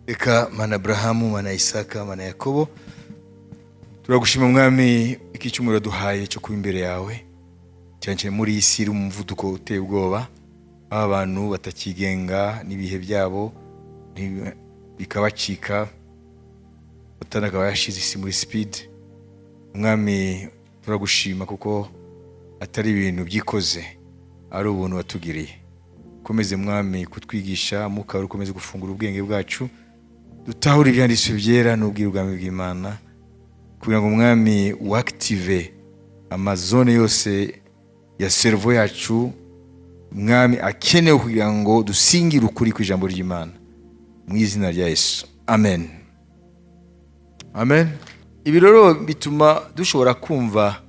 Eka mana Abrahamu, mana Isaka, mana Yakobo, turagushima mwami iki cyumuro duhaye cyo kuba imbere yawe, cyane muri isi iri mu muvuduko uteye ubwoba, abantu batakigenga n'ibihe byabo bikabacika, batanaka yashize isi muri speed. Mwami turagushima kuko atari ibintu byikoze, ari ubuntu watugiriye. Komeze mwami kutwigisha, muka ukomeze gufungura ubwenge bwacu, dutahura ibyanditswe byera n'ubwira ubwami bw'Imana, kugira ngo mwami uactive amazone yose ya cerveau yacu, mwami akenewe kugira ngo dusingire ukuri ku ijambo ry'Imana, mu izina rya Yesu, amen. Amen. Ibiroro bituma dushobora kumva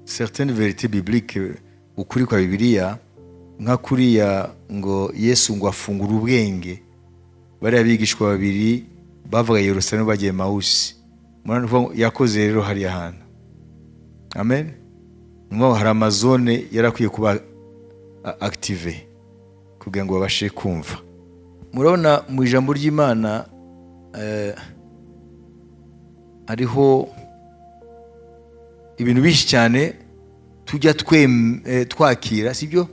certaines vérités bibliques, ukuri kwa Bibiliya, nka kuriya ngo Yesu ngo afungura ubwenge bari abigishwa babiri bavuga Yerusalemu bagiye Emausi. Murano yakoze rero hari ahantu. Amen. Ngo hari amazone yarakwiye kuba active kugira ngo babashe kumva. Murabona mu ijambo ry'Imana hariho ibintu bishi cyane tujya twakira, sibyo?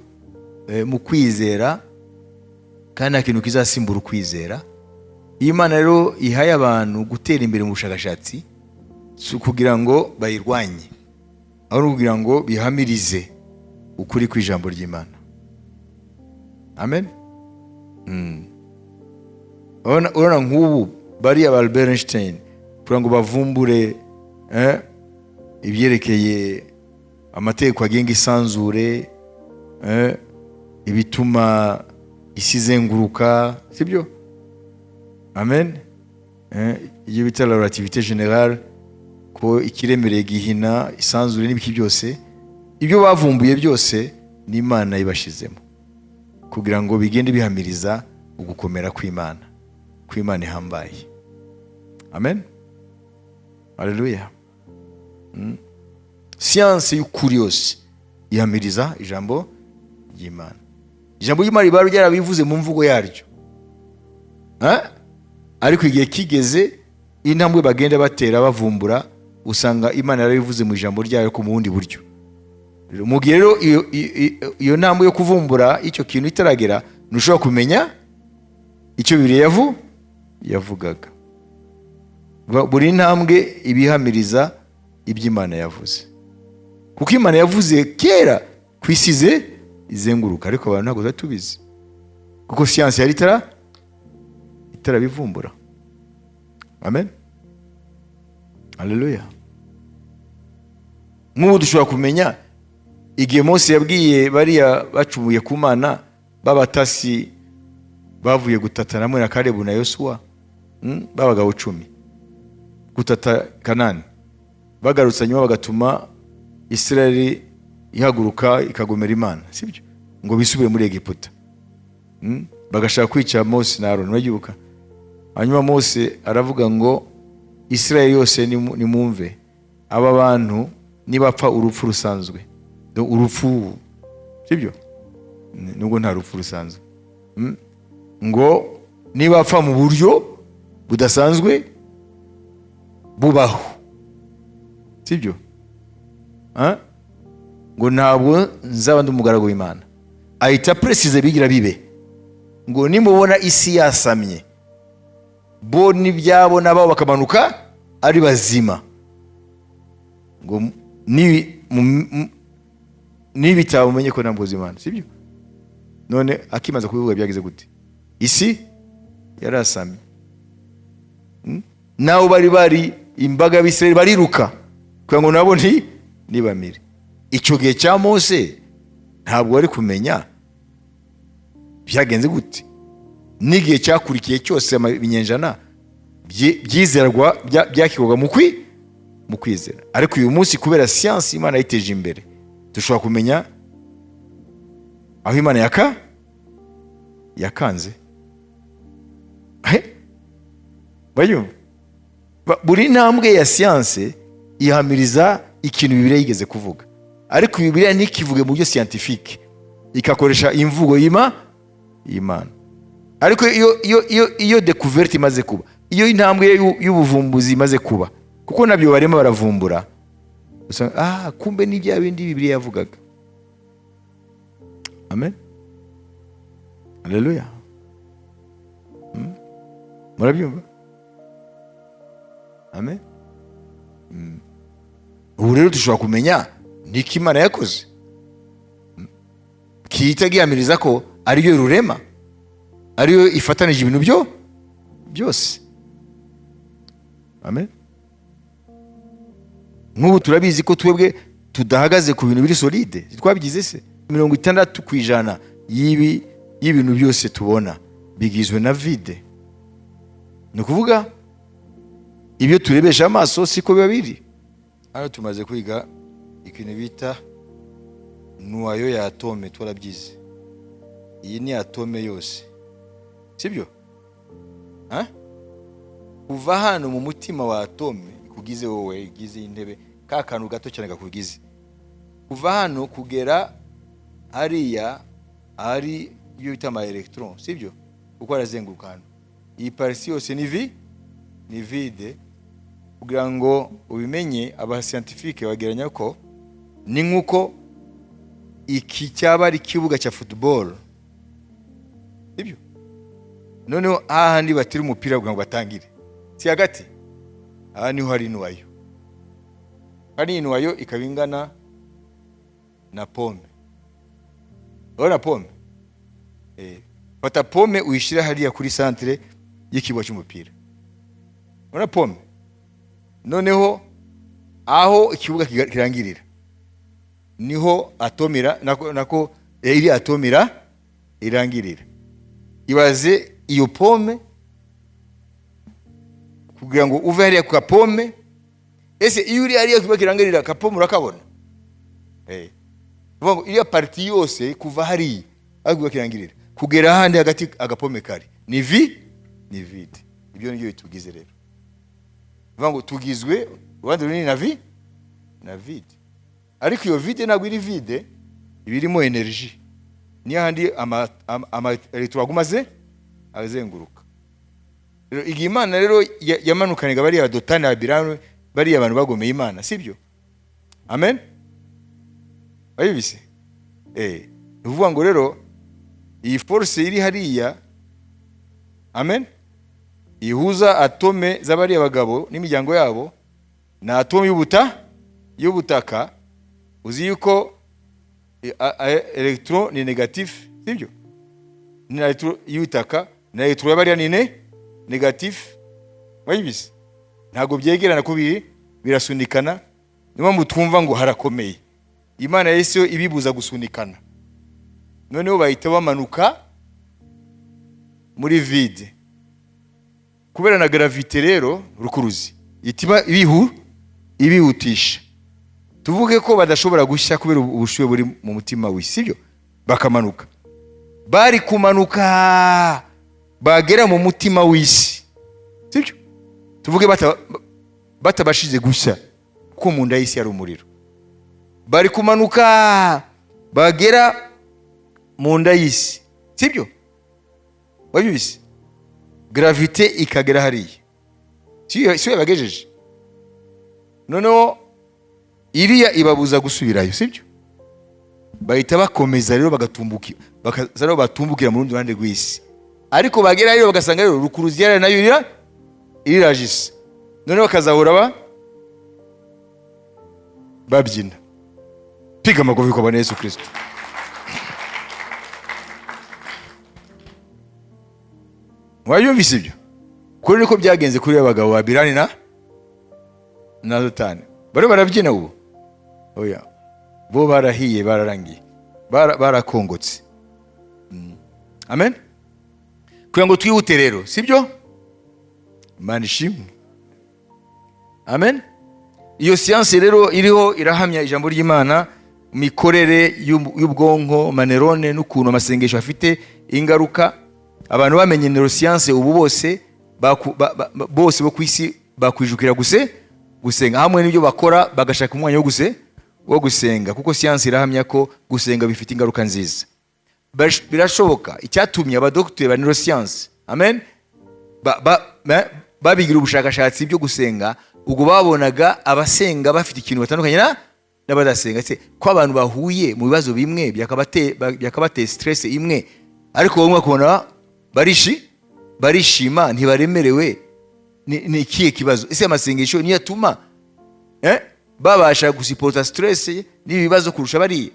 Mu kwizera, kandi ikintu kizasimbura ukwizera. Imana rero ihaye abantu gutera imbere mu bushakashatsi, kugira ngo bayirwanye, aho kugira ngo bihamirize ukuri ku ijambo ry'Imana. Amen. Urabona nk'ubu bari Albert Einstein kugira ngo bavumbure ibyerekeye amategeko agenga isanzure, ibituma isi izenguruka, sibyo? Amen. Iyo bita la relativité générale, ko ikiremereye gihina isanzure n'ibiki byose, ibyo bavumbuye byose ni Imana ibashizemo kugira ngo bigende bihamiriza ugukomera kw'Imana, kw'Imana ihambaye. Amen. Haleluya. Science y'ukuri yose ihamiriza ijambo ry'Imana. Ijambo ry'Imana riba ryarabivuze mu mvugo yaryo, ariko igihe kigeze intambwe bagenda batera bavumbura, usanga Imana yarabivuze mu ijambo ryayo ko mu bundi buryo. Mu gihe rero iyo ntambwe yo kuvumbura icyo kintu itaragera, ntushobora kumenya icyo Bibiliya yavugaga. Buri ntambwe ibihamiriza iby'Imana yavuze, kuko Imana yavuze kera ku isi izenguruka, ariko abantu ntabwo batubizi kuko science yari itarabivumbura. Amen. Haleluya. Nk'ubu dushobora kumenya igihe Mose yabwiye bariya bacumuye ku Mana b'abatasi bavuye gutatana hamwe na Kalebu na Yosuwa, babagabo 10 gutata Kanani, bagarutse nyuma bagatuma Israeli ihaguruka ikagomera Imana, sibyo? Ngo bisubire muri Egiputa. Bagashaka kwica Mose na Aaron, bagibuka. Hanyuma Mose aravuga ngo Israeli yose nimumve, aba bantu nibapfa urupfu rusanzwe, urupfu, sibyo? Nubwo nta rupfu rusanzwe, ngo nibapfa mu buryo budasanzwe bubaho, sibyo? Ngo ntabwo nzaba ndi umugaragu w'Imana. Ahita precise bigira bibe ngo nimubona isi yasamye, bo n'ibyabo nabo bakamanuka ari bazima, ngo n'ibitabo umenye ko ntabwo z'Imana, sibyo? None akimaze kubivuga byagize gute? Isi yarasamye. Naho bari imbaga y'Abisirayeli bariruka kugira ngo nabo nibamire. Icyo gihe cya Mose ntabwo ari kumenya byagenze gute. N'igihe cyakurikiye cyose ibinyenjana byizerwa byakirwaga mu kwizera. Ariko uyu munsi kubera science Imana yiteje imbere, dushobora kumenya aho Imana yakanze. Bayumva? Buri ntambwe ya science ihamiriza ikintu Bibiliya yigeze kuvuga, ariko Bibiliya ntikivuge mu buryo scientifique, ikakoresha imvugo y'Imana. ariko iyo découverte imaze kuba, iyo intambwe y'ubuvumbuzi imaze kuba, kuko nabyo barimo baravumbura, usanga kumbe ni bya bindi Bibiliya yavugaga. Amen, haleluya. Murabyumva? Amen. Ubu rero dushobora kumenya niki Imana yakoze, kihita gihamiriza ko ariyo rurema, ariyo ifatanije ibintu byose. Amen. Nk'ubu turabizi ko twebwe tudahagaze ku bintu biri solide, twabigize se 60% y'ibintu byose tubona bigizwe na vide. Ni ukuvuga ibyo turebesha amaso siko biba biri. Hano tumaze kwiga ikintu bita nuwayo ya atome, turabyize. Iyi ni atome yose, sibyo? Kuva hano mu mutima wa atome kugize wowe, igize intebe, ka kantu gato cyane gakugize, kuva hano kugera hariya ari iyo bita ama electron, sibyo? Uko arazenguruka hano, iyi parisi yose ni vide. Kugira ngo ubimenye, aba scientifique bageranya ko ni nkuko iki cyaba ari kibuga cya football, sibyo? Noneho ahandi batira umupira kugira ngo batangire, si hagati aha niho hari nuwayo. Hari nuwayo ikabingana na pome. Urabona pome? Fata pome uyishira hariya kuri centre y'ikibuga cy'umupira. Urabona pome? Noneho aho ikibuga kirangirira niho atomira nako iri atomira irangirira. Ibaze iyo pome, kugira ngo uve hariya ku pome, ese iyo uri hariya kibuga kirangirira ka pome urakabona? Vuga iyo parti yose kuva hariya kibuga kirangirira kugera handi hagati agapome kari ni vide. Ibyo nibyo bitugize rero. Vuga tugizwe ubundi runini na vide. Ariko iyo vide ntabwo iri vide, ibirimo energy. Ni handi ama electron azenguruka. Rero igihe Imana rero yamanukaniga bari Dotani Abiramu, bari abantu bagomeye Imana, sibyo? Amen. Bayibise? Uvuga ngo rero iyi force iri hariya, amen, ihuza atome z'abari abagabo n'imiryango yabo na atome y'ubutaka. Uzi yuko electron ni negatif, sibyo? Ni electron y'ubutaka na electron y'abari ni negatif. Bayibise? Ntago byegerana ko birasunikana. Niyo mpamvu twumva ngo harakomeye. Imana Yesu ibibuza gusunikana. Noneho bahita bamanuka muri vide. Kubera na gravité rero rukuruzi itiba ibihutisha. Tuvuge ko badashobora gushya kubera ubushuye buri mu mutima w'isi, sibyo? Bakamanuka. Bari kumanuka bagera mu mutima w'isi, sibyo? Tuvuge batabashize gushya kuko mu nda y'isi yari umuriro. Bari kumanuka bagera mu nda y'isi, sibyo? Wabibise? Gravité ikagera hariya, siyo yabagejeje. Noneho iriya ibabuza gusubirayo, sibyo? Bahita bakomeza rero batumbukira mu rundi ruhande rw'isi. Ariko bagera rero bagasanga rero rukuruzi yari nayo irajise. Noneho bakazahura babyina, piga amagofi kwa Bwana Yesu Kristo. Wayumvise ibyo? Kuri niko byagenze kuri abagabo ba Birani na Dotani. Bari barabyina ubu. Oya. Bo barahiye, bararangiye. Barakongotse. Amen. Kugira ngo twihute rero, sibyo? Imana ishimwe. Amen. Iyo science rero iriho irahamya ijambo ry'Imana, mikorere y'ubwonko, manerone n'ukuntu amasengesho afite ingaruka. Abantu bamenye neuroscience ubu bose bo kwisi bakwijukira gusenga hamwe n'ibyo bakora, bagashaka umwanya wo gusenga, kuko science irahamya ko gusenga bifite ingaruka nziza. birashoboka. Icyatumye abadokiteri ba neuroscience, amen, babigira ubushakashatsi byo gusenga, ubwo babonaga abasenga bafite ikintu batandukanye n'abadasenga. Ko abantu bahuye mu bibazo bimwe byakabateye stress imwe, ariko bamwe bakubona barishima ntibaremerewe. Ni ikihe kibazo? Ese amasengesho niyo atuma babasha gusipota stress n'ibibazo kurusha bariya?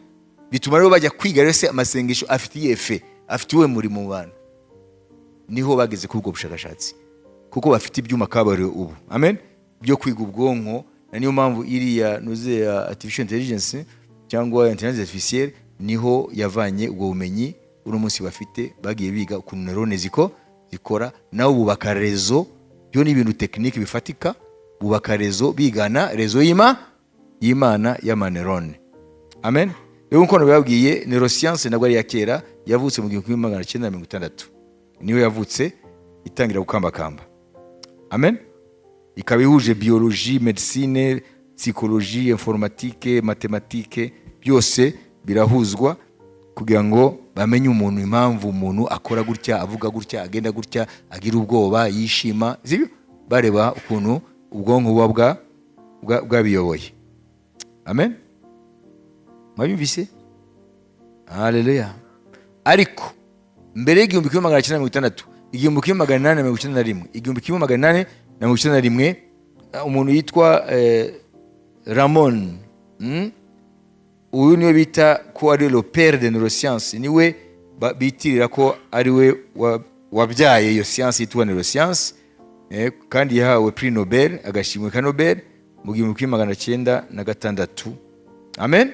Bituma rero bajya kwiga rero se amasengesho afitiye efe, afitiwe muri mu bantu. Niho bageze kuri ubwo bushakashatsi, kuko bafite ibyuma kabariro ubu, amen, byo kwiga ubwonko. Na niyo mpamvu iriya nuze ya artificial intelligence cyangwa intelligence artificielle niho yavanye ubwo bumenyi uno munsi bafite. Bagiye biga ukuntu neurone zikora, naho bubaka rezo. Byo ni ibintu technique bifatika, bubaka rezo, bigana rezo y'Imana y'amanerone, amen. Rero nkuko nababwiye, neuroscience nabwo ari ya kera, yavutse mu 1960. Niyo yavutse itangira gukambakamba, amen. Ikaba ihuje biologie, medicine, psychologie, informatique, mathématique, byose birahuzwa kugira ngo bamenye umuntu, impamvu umuntu akora gutya, avuga gutya, agenda gutya, agira ubwoba, yishima, zibyo bareba ukuntu ubwonko buba bwabiyoboye, amen. Mwabimvise? Haleluya. Ariko mbere y'igihumbi kimwe magana cyenda mirongo itandatu, igihumbi kimwe magana inani mirongo icyenda na rimwe, igihumbi kimwe magana inani mirongo icyenda na rimwe, umuntu yitwa Ramon, uyu niwe bita ko ari le père de neuroscience, niwe bitirira ko ari we wabyaye iyo science yitwa neuroscience, kandi yahawe prix Nobel, agashimwe ka Nobel mu 1906, amen,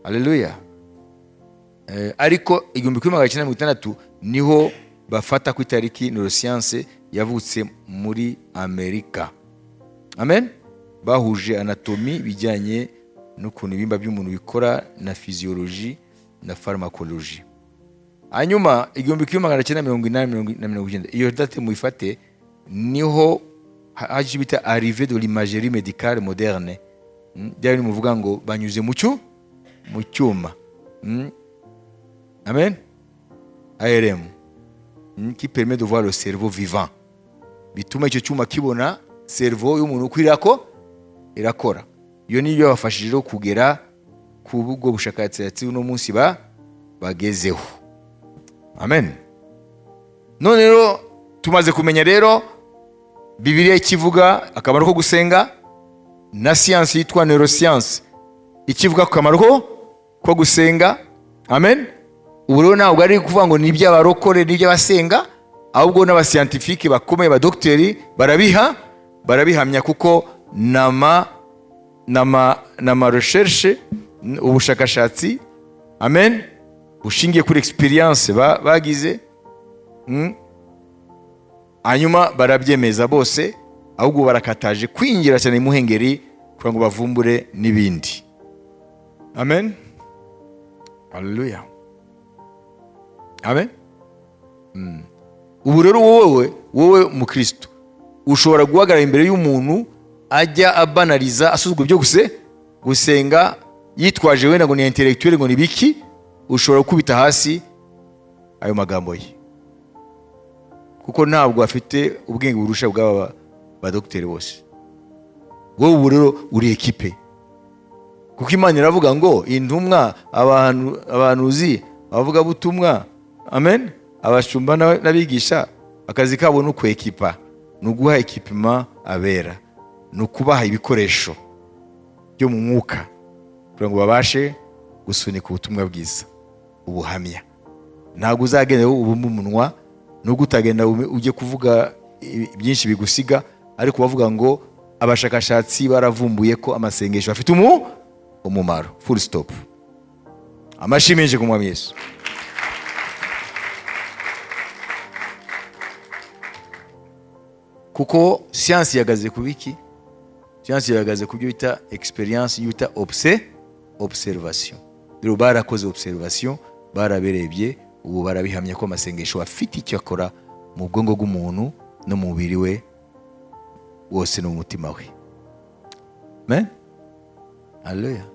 haleluya. Ariko 1960 niho bafata ku itariki neuroscience yavutse muri Amerika, amen. Bahuje anatomy, bijyanye n'ukuntu ibimba by'umuntu bikora, na physiologie na pharmacologie. Hanyuma 1980, iyo date muifate, niho haje bita arrivée de l'imagerie médicale moderne. Byari muvuga ngo banyuze mu cyuma, amen, ARM, qui permet de voir le cerveau vivant. Bituma icyo cyuma kibona cerveau y'umuntu uko irakora. Iyo niyo bafashije kugera ku bwo bushakashatsi uno munsi bagezeho, amen. None rero tumaze kumenya rero Bibiliya ikivuga akamaro ko gusenga, na science yitwa neuroscience ikivuga ku kamaro ko gusenga, amen. Ubu rero ntabwo ari kuvuga ngo ni iby'abarokore n'iby'abasenga, ahubwo n'abascientifique bakomeye, abadokiteri barabihamya, kuko nama recherche, ubushakashatsi, amen, bushingiye kuri experience bagize, hanyuma barabyemeza bose, ahubwo barakataje kwinjira cyane mu muhengeri kugira ngo bavumbure n'ibindi, amen, haleluya, amen. Ubu rero wowe mu Kristo ushobora guhagarara imbere y'umuntu ajya abanaliza, asuzugura ibyo gusenga, yitwaje wenda ngo ni intellectuel, ngo ni biki, ushobora gukubita hasi ayo magambo ye, kuko ntabwo afite ubwenge burusha bw'aba badokiteri bose. Wowe ubu rero uri ekipe, kuko Imana iravuga ngo intumwa, abanuzi, abavuga butumwa, amen, abashumba n'abigisha, akazi kabo ni ukwekipa, ni uguha ekipima abera, ni ukubaha ibikoresho byo mu mwuka kugira ngo babashe gusunika ubutumwa bwiza, ubuhamya. Ntabwo uzagenda ubumba umunwa, nubwo utagenda ujye kuvuga byinshi bigusiga, ariko bavuga ngo abashakashatsi baravumbuye ko amasengesho afite umumaro, full stop. Amashimenje ku Mwami Yesu. Kuko science yagaze ku biki? Science yagaze ku byo bita experience, bita observation. Rero barakoze observation, baraberebye, ubu barabihamya ko amasengesho afite icyo akora mu bwonko bw'umuntu no mu mubiri we wose no mu mutima we, amen, haleluya.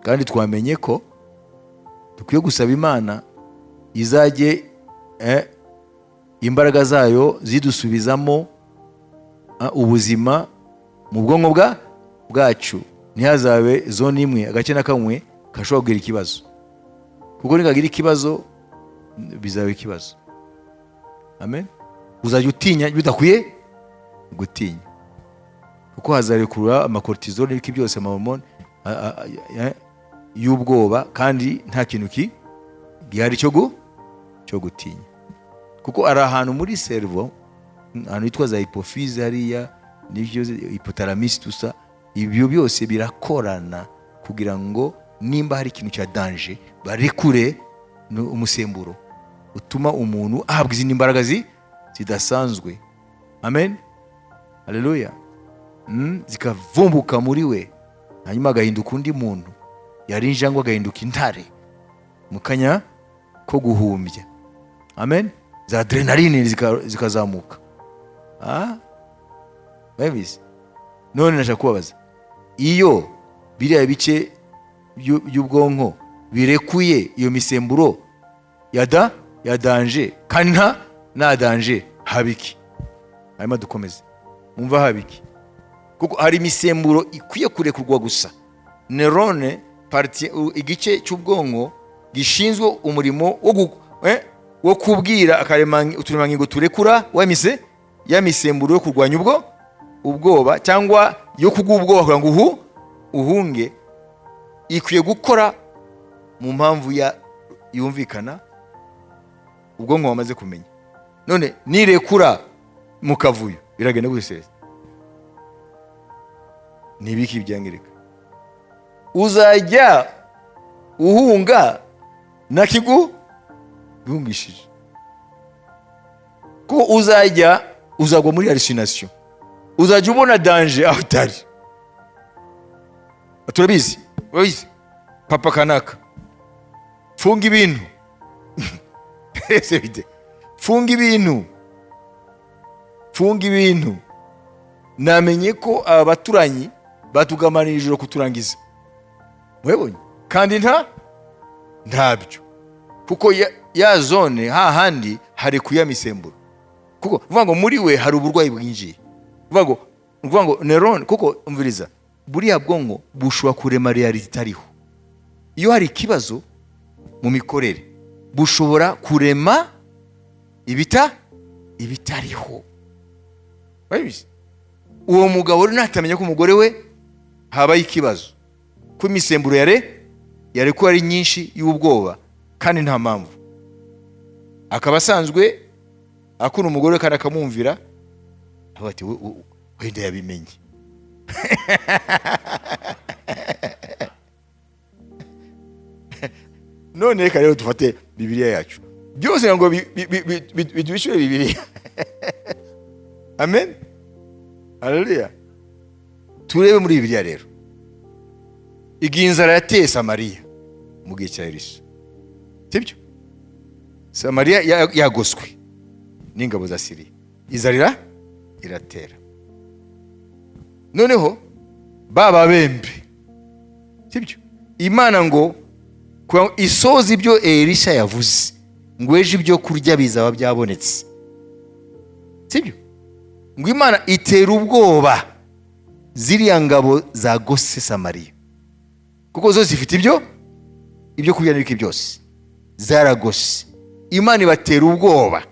Kandi twamenye ko dukwiye gusaba Imana izajye imbaraga zayo zidusubizamo ubuzima mu bwonko bwacu, ntihazabe zone imwe agace na kamwe kashobora kugira ikibazo, kuko nikagira ikibazo bizaba ikibazo. Amen. Uzajya utinya bidakwiye gutinya, kuko hazarekura amakortizone n'ibiki byose, amahormone y'ubwoba, kandi nta kintu gihari cyo gutinya, kuko ari ahantu muri cerveau, ahantu hitwa za hypophyse hariya n'ibyo hypothalamus, tusa ibyo byose birakorana kugira ngo nimba hari ikintu cya danger barekure umusemburo utuma umuntu ahabwa izindi mbaraga zidasanzwe. Amen, haleluya. Zikavumbuka muri we, hanyuma agahinduka undi muntu, yari injangwe agahinduka intare mu kanya ko guhumbya. Amen. Za adrenaline zikazamuka. Babizi. None nashaka kubabaza, iyo biriya bice by'ubwonko birekuye iyo misemburo ya danger, kandi nta danger, habiki. Hanyuma dukomeze, mumva habiki, kuko hari imisemburo ikwiye kurekurwa gusa. Neurone, igice cy'ubwonko gishinzwe umurimo wo kubwira uturemangingo turekura ya misemburo yo kurwanya ubwoba cyangwa yo kuguha ubwoba kugira ngo uhunge, ikwiye gukora mu mpamvu yumvikana ubwonko wamaze kumenya. None nirekura mu kavuyo biragenda gusesa, nibiki byangirika, uzajya uhunga nakiguhungishije, ko uzagwa muri hallucination, uzajya ubona danger aho utari. Turabizi, papa kanaka, funga ibintu funga ibintu, namenye ko abaturanyi batugamanira ijoro kuturangiza, mwebonye, kandi ntabyo, kuko ya zone hahandi hari kuya misemburo, kuko uvuga ngo muri we hari uburwayi bwinjiye, uvuga ngo neurone, kuko umviriza, buriya bwonko bushobora kurema reality itariho. Iyo hari ikibazo mu mikorere bushobora kurema ibitariho. Uwo mugabo rero natamenya ko umugore we habaye ikibazo, ko imisemburo yare ko ari nyinshi y'ubwoba kandi nta mpamvu, akaba asanzwe akunda umugore kandi akamwumvira, ati wenda yabimenye. None reka rero dufate Bibiliya yacu, byose ngo bidubishure Bibiliya. Amen, haleluya. Turebe muri Bibiliya rero, igihe inzara yateye Samariya mu gihe cya Elisa, sibyo? Samariya yagoswe n'ingabo za Siriya, inzara iratera. Noneho baba bembe, sibyo? Imana ngo isoza ibyo Elisa yavuze, ngo ejo ibyo kurya bizaba byabonetse, sibyo? Ngo Imana itera ubwoba ziriya ngabo zagose Samariya, kuko zo zifite ibyo kurya n'ibiki byose, zaragose. Imana ibatera ubwoba,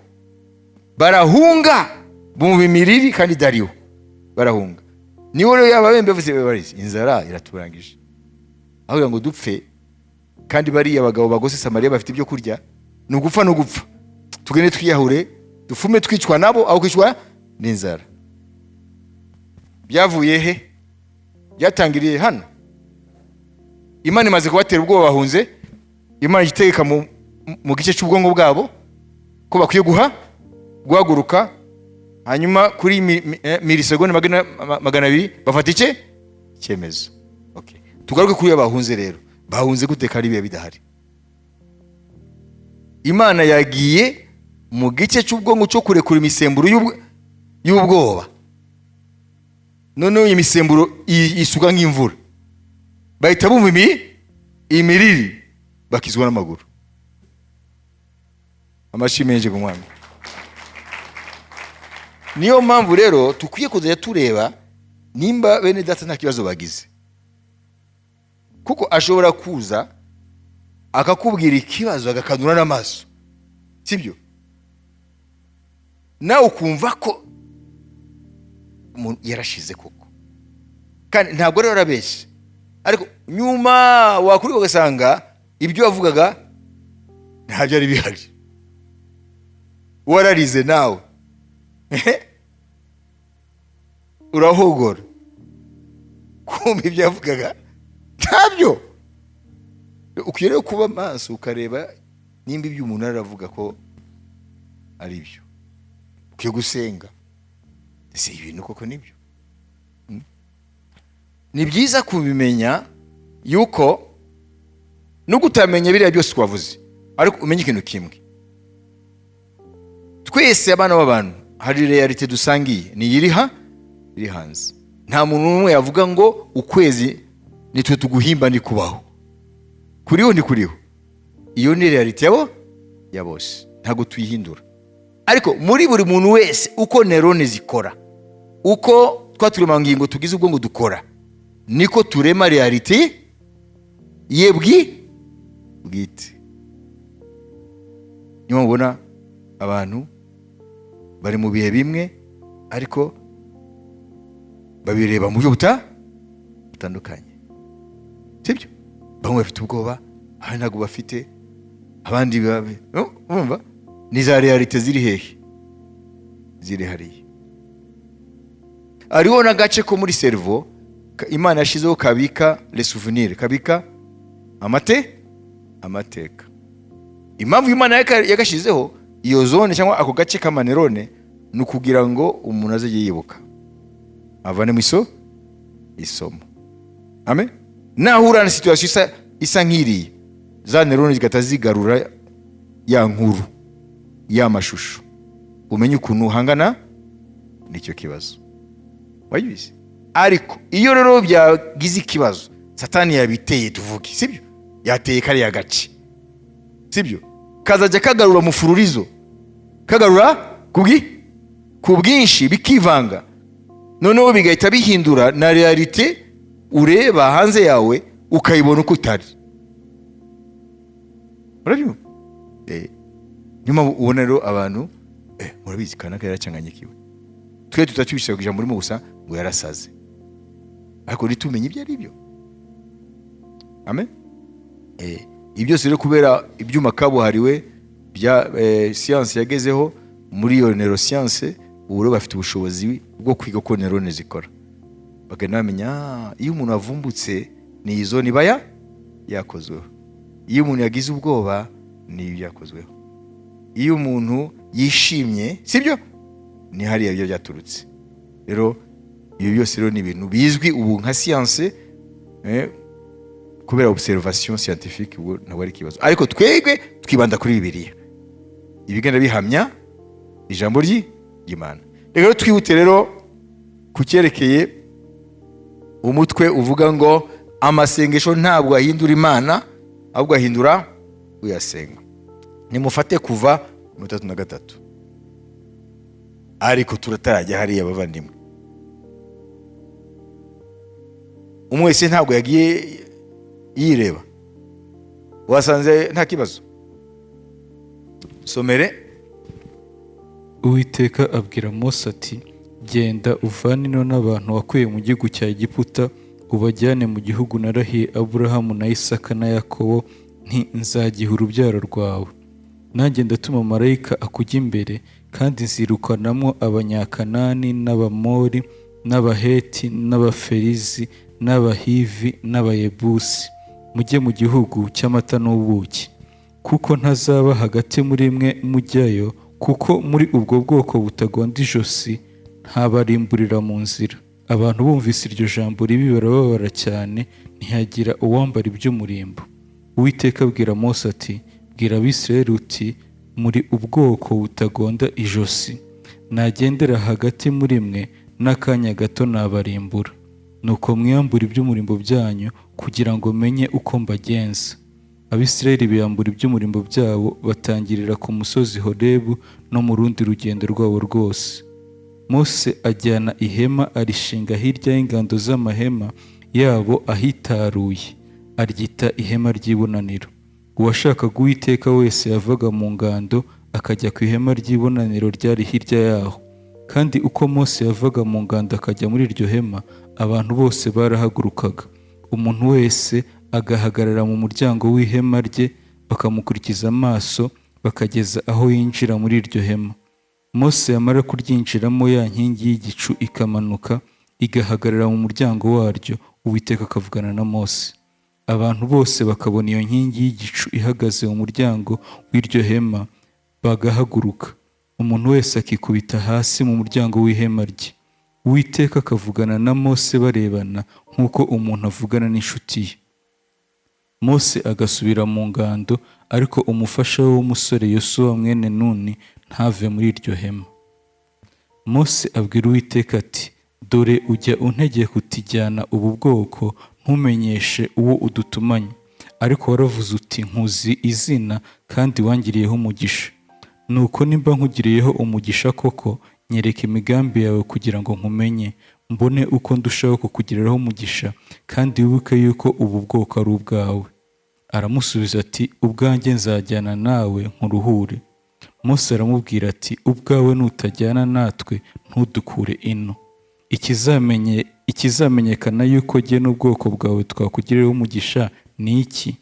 barahunga, bumva imiriri kandi dariho, barahunga. Niwe rero yababembe bavuze, inzara iraturangije, aho ngo dupfe, kandi bariya abagabo bagose Samariya bafite ibyo kurya, no gupfa, tugende twiyahure, dufume twicwa nabo aho kwicwa n'inzara. Byavuye he? Byatangiriye hano. Imana imaze kubatera ubwoba bahunze, Imana itegeka mu gice cy'ubwonko bwabo ko bakwiye guhaguruka, hanyuma kuri milisegonde 200 bafata icyemezo. Okay, tugaruke kuri bahunze rero. Bahunze gute kari biya bidahari? Imana yagiye mu gice cy'ubwonko cyo kurekura imisemburo y'ubwoba, none imisemburo isuka nk'imvura, bahita bumva imiriri, bakizwa n'amaguru. Amashimenje ku mwami. Niyo mpamvu rero tukwiye kuzajya tureba nimba bene data nta kibazo bagize, kuko ashobora kuza akakubwira ikibazo agakanura n'amaso, sibyo? Nawe ukumva ko umuntu yarashize koko, kandi ntabwo rero arabeshya, ariko nyuma wakuri ugasanga ibyo wavugaga ntabyo ari bihari, wararize nawe urahogora kumva ibyo yavugaga ntabyo. Ukwiye rero kuba maso ukareba nimba ibyo umuntu aravuga ko ari byo, ukwiye gusenga ese ibintu koko nibyo. Ni byiza kubimenya yuko no kutamenya biriya byose twavuze, ariko umenye ikintu kimwe, twese abana b'abantu hari realite dusangiye ni iri hanze. Nta muntu n'umwe yavuga ngo ukwezi nitwe tuguhimba ni kubaho, kuriho ni kuriho. Iyo ni realite ya bose, ntago tuyihindura. Ariko muri buri muntu wese uko neurone zikora, uko twaturema ngingo tugize ubwongo dukora, niko turema realite bwite. Niyo mubona abantu bari mu bihe bimwe ariko babireba mu buryo butandukanye, sibyo? Bamwe bafite ubwoba, abandi ntabwo bafite, abandi urumva ni za realite ziri hehe, ziri hariya. Ariho n'agace ko muri cerveau Imana yashizeho kabika les souvenirs, kabika amateka. Impamvu Imana yagashizeho iyo zone cyangwa ako gace k'amanerone ni ukugira ngo umuntu aze yibuka, avane mu isomo. Amen. Nahura na situation isa nk'iriya, za nerone zigata zigarura ya nkuru ya mashusho, umenye ukuntu uhangana n'icyo kibazo. Wayibize? Ariko iyo rero byagize ikibazo, Satani yabiteye tuvuge, sibyo? Yateye kariya gace, sibyo? Kazajya kagarura mu fururizo, kagarura ku bwinshi bikivanga, noneho bigahita bihindura na realite ureba hanze yawe ukayibona uko utari. Urabyo? Nyuma ubona rero abantu murabizi kanaka yaracyanganyikiwe, twe tutatubishaka kugira muri mu gusa ngo yarasaze, ariko ritumenye ibyo ari byo. Amen. Ibyo rero kubera ibyuma kabuhariwe bya science yagezeho muri iyo neuroscience, ubu rero bafite ubushobozi bwo kwiga ko neurone zikora, bakanamenya iyo umuntu avumbutse ni izo nibaya yakozweho, iyo umuntu yagize ubwoba ni ibyo yakozweho, iyo umuntu yishimye, sibyo, ni hariya byo byaturutse. Rero ibi byose rero ni ibintu bizwi ubu nka science, kubera observation scientifique, ubu ntabwo ari ikibazo. Ariko twebwe twibanda kuri Bibiliya, ibigenda bihamya ijambo ry'Imana. Rero twihute rero ku cyerekeye umutwe uvuga ngo amasengesho ntabwo ahindura Imana, ahubwo ahindura uyasenga. Nimufate Kuva 33. Ariko turatarajya hariya bavandimwe, umwe wese ntabwo yagiye yireba, wasanze nta kibazo. Somere. Uwiteka abwira Mose ati, genda uvane ino n'abantu wakuye mu gihugu cya Egiputa, ubajyane mu gihugu narahiye Aburahamu na Isaka na Yakobo, nti nzagiha urubyaro rwawe. Nanjye ndatuma marayika akujya imbere, kandi nzirukanamo Abanyakanani n'Abamori n'Abaheti n'Abaferizi n'Abahivi n'Abayebusi, mujye mu gihugu cy'amata n'ubuki. Kuko ntazaba hagati muri mwe mujyayo, kuko muri ubwo bwoko butagonda ijosi ntabarimburira mu nzira. Abantu bumvise iryo jambo ribi barababara cyane, ntihagira uwambara iby'umurimbo. Uwiteka abwira Mose ati, bwira Abisirayeli uti, muri ubwoko butagonda ijosi, nagendera hagati muri mwe n'akanya gato nabarimbura. Nuko mwiyambura iby'umurimbo byanyu, kugira ngo menye uko mbagenza. Abisirayeli biyambura iby'umurimbo byabo batangirira ku musozi Horebu no mu rundi rugendo rwabo rwose. Mose ajyana ihema arishinga hirya y'ingando z'amahema yabo ahitaruye, aryita ihema ry'ibonaniro. Uwashakaga Uwiteka wese yavaga mu ngando akajya ku ihema ry'ibonaniro ryari hirya yaho. Kandi uko Mose yavaga mu ngando akajya muri iryo hema, abantu bose barahagurukaga, umuntu wese agahagarara mu muryango w'ihema rye, bakamukurikiza amaso bakageza aho yinjira muri iryo hema. Mose yamara kuryinjiramo, ya nkingi y'igicu ikamanuka igahagarara mu muryango waryo, Uwiteka akavugana na Mose. Abantu bose bakabona iyo nkingi y'igicu ihagaze mu muryango w'iryo hema, bagahaguruka, umuntu wese akikubita hasi mu muryango w'ihema rye. Uwiteka akavugana na Mose barebana nk'uko umuntu avugana n'inshuti ye. Mose agasubira mu ngando, ariko umufasha we w'umusore Yosuwa mwene Nuni ntave muri iryo hema. Mose abwira Uwiteka ati, dore ujya untegeka uti jyana ubu bwoko, ntumenyeshe uwo udutumanye, ariko waravuze uti nkuzi izina kandi wangiriyeho umugisha. Nuko nimba nkugiriyeho umugisha koko, nyereka imigambi yawe kugira ngo nkumenye, mbone uko ndushaho kukugiriraho umugisha, kandi wibuke yuko ubu bwoko ari ubwawe. Aramusubiza ati, ubwanjye nzajyana nawe nkuruhure. Mose aramubwira ati, ubwawe nutajyana natwe ntudukure ino. Ikizamenyekana yuko jye n'ubwoko bwawe twakugiriraho umugisha ni iki?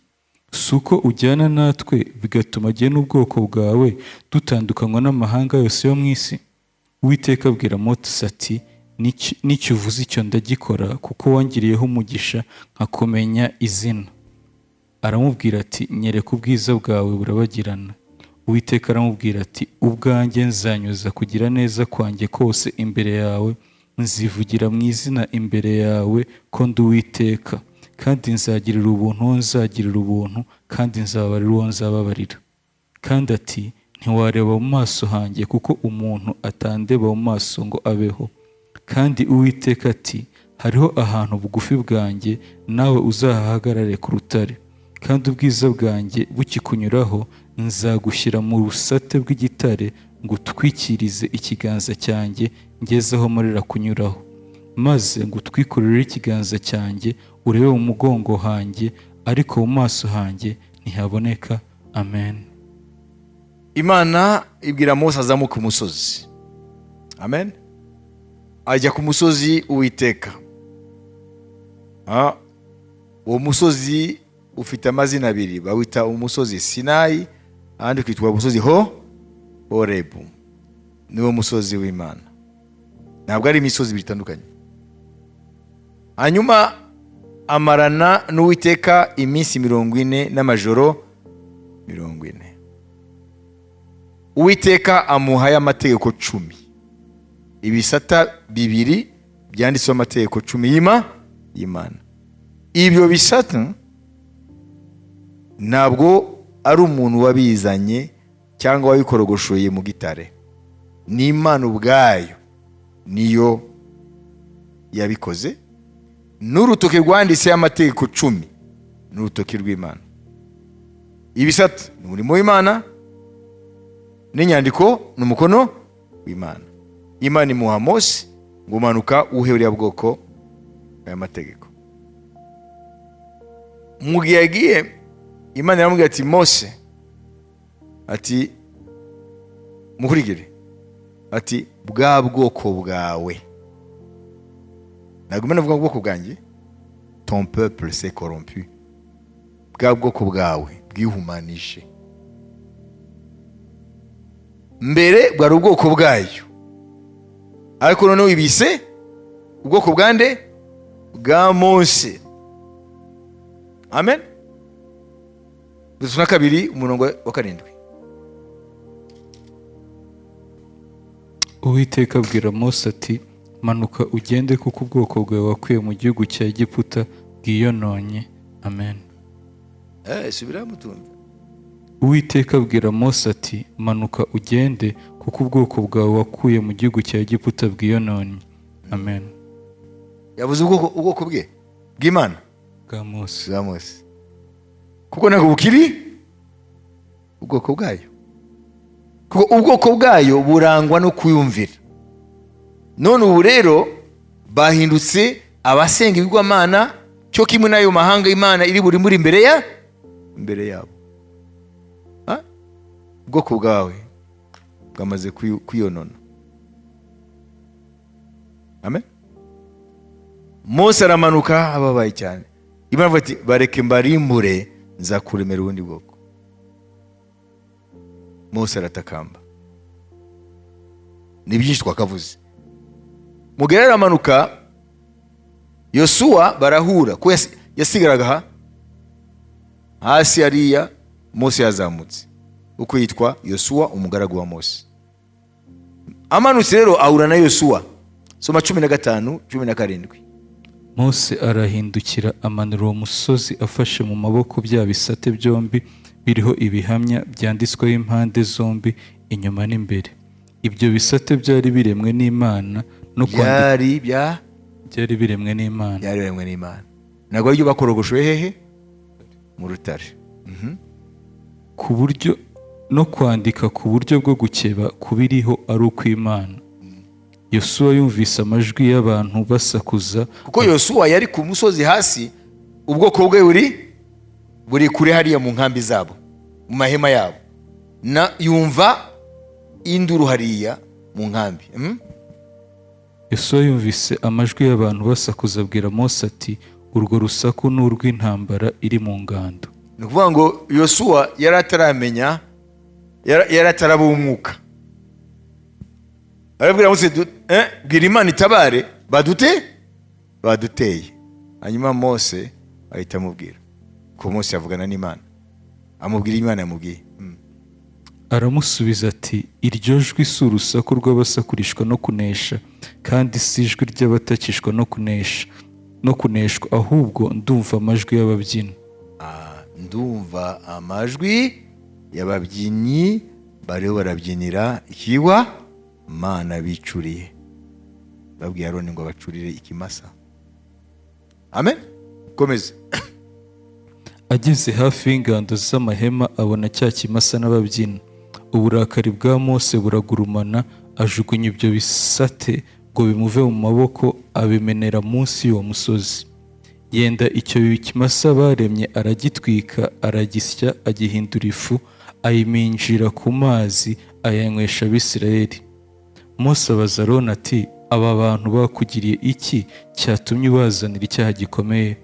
Si uko ujyana natwe bigatuma jye n'ubwoko bwawe dutandukanywa n'amahanga yose yo mu isi? Uwiteka abwira Mose ati, n'icyo uvuze icyo ndagikora, kuko wangiriyeho umugisha nkakumenya izina. Aramubwira ati, nyereka ubwiza bwawe burabagirana. Uwiteka aramubwira ati, ubwanjye nzanyuza kugira neza kwanjye kose imbere yawe, nzivugira mu izina imbere yawe ko ndi Uwiteka, kandi nzagirira ubuntu uwo nzagirira ubuntu, kandi nzababarira uwo nzababarira. Kandi ati, ntiwareba mu maso hanjye, kuko umuntu atandeba mu maso ngo abeho. Kandi Uwiteka ati, hariho ahantu bugufi bwanjye, nawe uzahahagarare ku rutare, kandi ubwiza bwanjye bukikunyuraho, nzagushyira mu rusate rw'igitare ngo utwikirize ikiganza cyanjye ngeze aho marira kunyuraho, maze ngo utwikurire ikiganza cyanjye urebe mu mugongo hanjye, ariko mu maso hanjye ntihaboneka. Amen. Imana ibwira Mose azamuka umusozi. Amen. Ajya ku musozi Uwiteka. Uwo musozi ufite amazina abiri, bawita umusozi Sinayi, ahandi ukitwa umusozi Horebu. Niwo musozi w'Imana. Ntabwo ari imisozi bitandukanye. Hanyuma amarana n'Uwiteka iminsi 40 n'amajoro 40. Uwiteka amuhaye amategeko 10. Ibisata bibiri byanditseho amategeko 10 y'Imana. Ibyo bisata ntabwo ari umuntu wabizanye cyangwa wabikorogoshoye mu gitare. Ni Imana ubwayo niyo yabikoze. N'urutoke rwanditse amategeko 10 n'urutoke rw'Imana. Ibisata ni umurimo w'Imana, n'inyandiko n'umukono w'Imana. Imana imuha Mose ngo manuka uhe uriya bwoko aya mategeko. Mu gihe yagiye, Imana yaramubwira ati, Mose, ati mukurikire, ati bwa bwoko bwawe. Ntabwo Imana avuga ubwoko bwanjye, ton peuple s'est corrompu. Bwa bwoko bwawe bwihumanije. Mbere bwari ubwoko bwayo, ariko noneho ibise ubwoko bwande bwa Mose. Amen. Dusuna 2:7. Uwiteka abwira Mose ati, manuka ugende, kuko ubwoko bwawe wakuye mu gihugu cya Egiputa bwiyononye. Amen. Subira mutumva. Uwiteka abwira Mose ati, manuka ugende, kuko ubwoko bwawe wakuye mu gihugu cya Egiputa bwiyononye. Amen. Yavuze ubwoko bwe bw'Imana bwa Mose. kuko ntabwo bukiri ubwoko bwayo, kuko ubwoko bwayo burangwa no kuyumvira. None ubu rero bahindutse abasenga ibigwamana cyo kimwe n'ayo mahanga Imana iri buri muri imbere yabo. Ubwoko bwawe bwamaze kwiyonona. Amen. Mose aramanuka ababaye cyane. Imana avuga ati bareke mbarimbure, nzakuremera ubundi bwoko. Mose aratakamba. Ni byinshi twakavuze. Mugera aramanuka, Yosuwa barahura ko yasigaraga hasi hariya. Mose yazamutse, uko yitwa Yosuwa umugaragu wa Mose. Amanutse rero ahura na Yosuwa. Soma 15:17. Mose arahindukira amanura uwo musozi afashe mu maboko bya bisate byombi biriho ibihamya byanditsweho impande zombi, inyuma n'imbere. Ibyo bisate byari biremwe n'Imana no kwandika. Byari biremwe n'Imana. Ntabwo aribyo bakorogoshoye hehe? Mu rutare. Ku buryo no kwandika ku buryo bwo gukeba kubiriho ari ukw'Imana. Yosuwa yumvise amajwi y'abantu basakuza, kuko Yosuwa yari ku musozi hasi, ubwoko bwe buri kure hariya mu nkambi zabo, mu mahema yabo, na yumva induru hariya mu nkambi. Yosuwa yumvise amajwi y'abantu basakuza, abwira Mose ati urwo rusaku ni urw'intambara iri mu ngando. Ni ukuvuga ngo Yosuwa yari ataramenya, yari atarabumwuka. Arabwira Mose, bwira Imana itabare, baduteye. Hanyuma Mose ahita amubwira ko Mose yavugana n'Imana, amubwira Imana yamubwiye. Aramusubiza ati iryo jwi si urusaku rw'abasakurishwa no kunesha, kandi si ijwi ry'abatakishwa no kuneshwa, ahubwo ndumva amajwi y'ababyina. Ndumva amajwi y'ababyinnyi bariho barabyinira ikigwa Mana bicuriye. Babwiye Aroni ngo bacurire ikimasa. Amen. Komeza. Ageze hafi y'ingando z'amahema abona cya kimasa n'ababyina. Uburakari bwa Mose buragurumana, ajugunya ibyo bisate ngo bimuve mu maboko, abimenera munsi y'uwo musozi. Yenda icyo kimasa baremye aragitwika, aragisya, agihindura ifu, ayiminjira ku mazi, ayanywesha Abisirayeli. Mose abaza Aroni ati aba bantu bakugiriye iki cyatumye ubazanira icyaha gikomeye?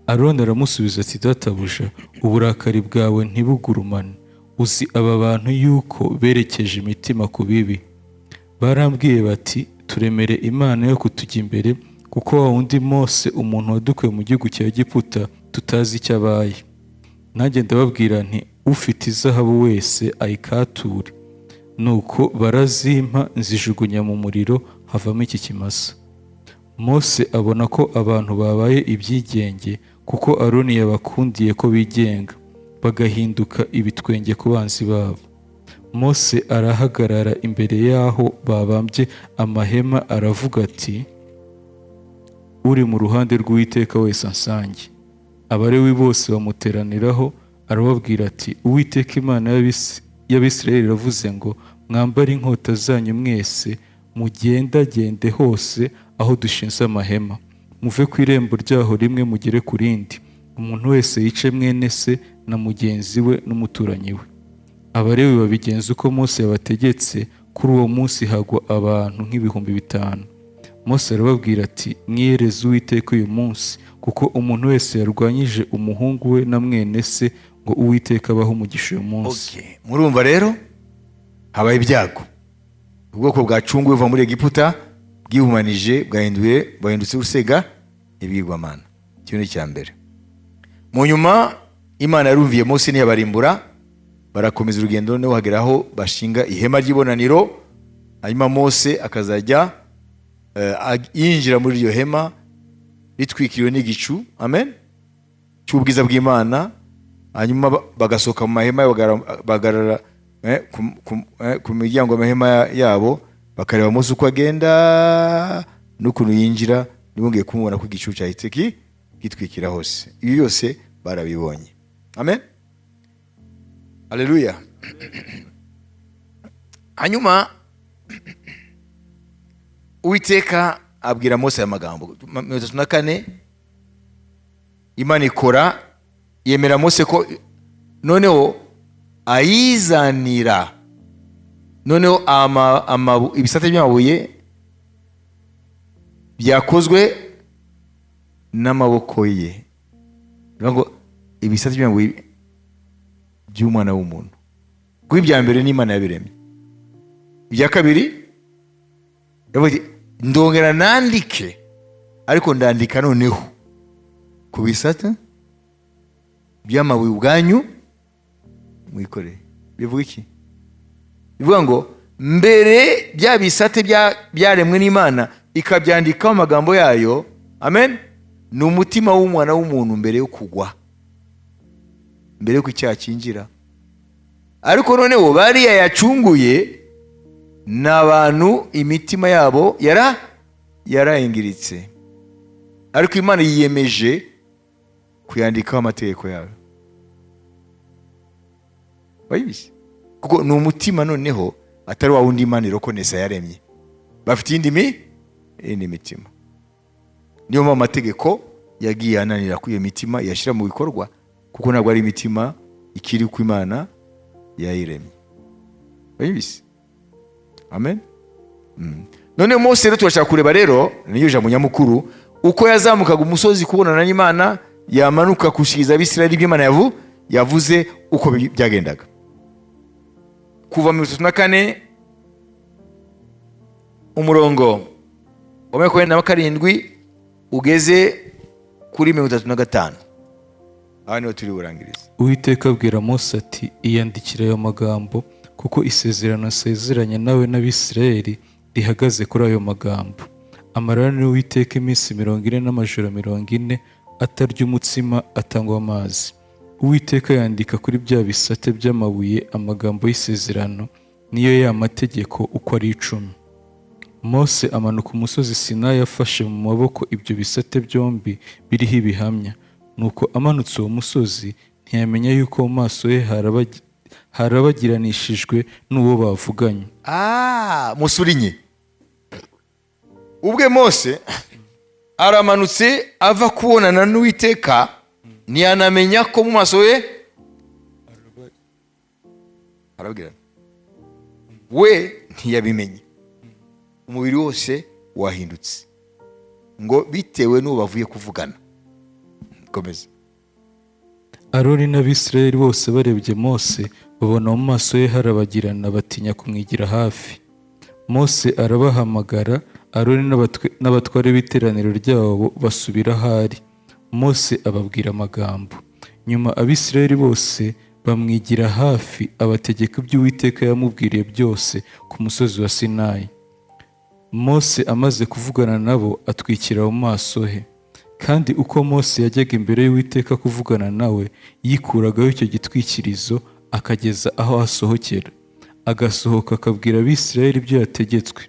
Aroni aramusubiza ati databuja, uburakari bwawe ntibugurumane. Uzi aba bantu yuko berekeje imitima ku bibi. Barambwiye bati turemere Imana yo kutujya imbere, kuko wa wundi Mose umuntu wadukuye mu gihugu cya Egiputa tutazi icyo abaye. Nanjye ndababwira nti ufite izahabu wese ayikature. Nuko barazimpa, nzijugunya mu muriro, havamo iki kimasa. Mose abona ko abantu babaye ibyigenge, kuko Aroni yabakundiye ko bigenga, bagahinduka ibitwenge ku banzi babo. Mose arahagarara imbere y'aho babambye amahema, aravuga ati uri mu ruhande rw'Uwiteka wese ansange. Abalewi bose bamuteraniraho, arababwira ati Uwiteka Imana y'Abisirayeli iravuze ngo mwambare inkota zanyu mwese, mugendagende hose aho dushinze amahema, muve ku irembo ryaho rimwe mugere ku rindi, umuntu wese yice mwene se na mugenzi we n'umuturanyi we. Abalewi babigenza uko Mose yabategetse. Kuri uwo munsi hagwa abantu nk'ibihumbi 5. Mose arababwira ati mwiyereze Uwiteka uyu munsi, kuko umuntu wese yarwanyije umuhungu we na mwene se, ngo Uwiteka abaho umugisha uyu munsi. Murumva rero habaye ibyago. Ubwoko bwacunguwe buva muri Egiputa, bwihumanije, bwahindutse urusega ibigwamana. Icyo ni icya mbere. Mu nyuma Imana yarumviye Mose ntiyabarimbura, barakomeza urugendo, noneho bageraho bashinga ihema ry'ibonaniro. Hanyuma Mose akazajya yinjira muri iryo hema ritwikiriwe n'igicu, amen, cy'ubwiza bw'Imana. Hanyuma bagasohoka mu mahema, bagarara ku miryango y'amahema yabo, bakareba Mose uko agenda n'ukuntu yinjira, ntibongeye kumubona ko igicu cyahise gitwikira hose. Ibi byose barabibonye. Amen. Haleluya. Hanyuma Uwiteka abwira Mose aya magambo. 34 Imana ikora yemera Mose ko noneho ayizanira noneho ibisate by'amabuye byakozwe n'amaboko ye. Ngo ibisate by'amabuye by'umwana w'umuntu. Kuko ibya mbere ni Imana yabiremye. Ibya kabiri yavuze ndongera nandike, ariko ndandika noneho ku bisate by'amabuye ubwanyu mwikoreye. Bivuga iki? Bivuga ngo mbere bya bisate byaremwe n'Imana ikabyandikaho amagambo yayo. Amen. Ni umutima w'umwana w'umuntu mbere yo kugwa, mbere yuko icyaha cyinjira. Ariko noneho bariya yacunguye n'abantu imitima yabo yarayengiritse, ariko Imana yiyemeje kuyandikaho amategeko yayo. Bayibizi kuko ni umutima noneho atari wa wundi Imana irokonesa yaremye. Bafite indi mitima. Niyo mpamvu amategeko yagiye ananira ku iyo mitima yashyira mu bikorwa, kuko ntabwo ari imitima ikiri ku Imana yayiremye. Bayibizi. Amen. None Mose rero turashaka kureba rero niyo jambo nyamukuru uko yazamukaga umusozi kubonana n'Imana, yamanuka kushiriza Abisirayeli ibyo Imana yavuze uko byagendaga. Kuva mu 34 umurongo wa 27 ugeze kuri 35. Aha niho turi burangiriza. Uwiteka abwira Mose ati iyandikira ayo magambo, kuko isezerano asezeranya nawe n'Abisirayeli rihagaze kuri ayo magambo. Amarana n'Uwiteka iminsi 40 n'amajoro 40 atarya umutsima atangwa amazi. Uwiteka yandika kuri bya bisate by'amabuye amagambo y'isezerano, niyo ya mategeko uko ari 10. Mose amanuka umusozi Sinayi afashe mu maboko ibyo bisate byombi biriho ibihamya. Nuko amanutse uwo musozi ntiyamenya yuko mu maso ye harabagiranishijwe n'uwo bavuganye. Musurinye ubwe Mose aramanutse ava kubonana n'Uwiteka, ntiyanamenya ko mu maso ye harabagirana. We ntiyabimenye. Umubiri wose wahindutse ngo bitewe n'uwo bavuye kuvugana. Komeza. Aroni n'Abisirayeli bose barebye Mose babona mu maso ye harabagirana, batinya kumwigira hafi. Mose arabahamagara, Aroni n'abatware b'iteraniro ryabo basubira ahari. Mose ababwira amagambo. Nyuma Abisirayeli bose bamwigira hafi, abategeka ibyo Uwiteka yamubwiriye byose ku musozi wa Sinayi. Mose amaze kuvugana nabo atwikira mu maso he. Kandi uko Mose yajyaga imbere y'Uwiteka kuvugana nawe, yikuragaho icyo gitwikirizo akageza aho asohokera. Agasohoka akabwira Abisirayeli ibyo yategetswe.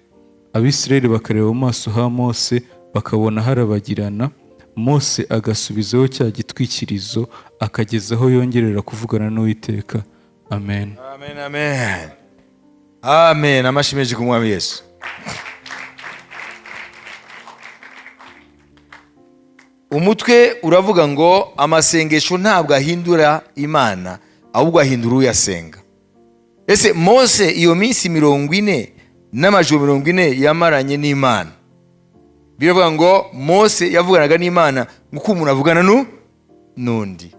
Abisirayeli bakareba mu maso ha Mose bakabona harabagirana. Mose agasubizaho cya gitwikirizo akageza aho yongerera kuvugana n'Uwiteka. Amen. Amen, amen. Amen. Amashimeje ku Mwami Yesu. Umutwe uravuga ngo amasengesho ntabwo ahindura Imana, ahubwo ahindura uyasenga. Ese Mose iyo minsi 40 n'amajoro 40 yamaranye n'Imana, biravuga ngo Mose yavuganaga n'Imana nk'uko umuntu avugana n'undi,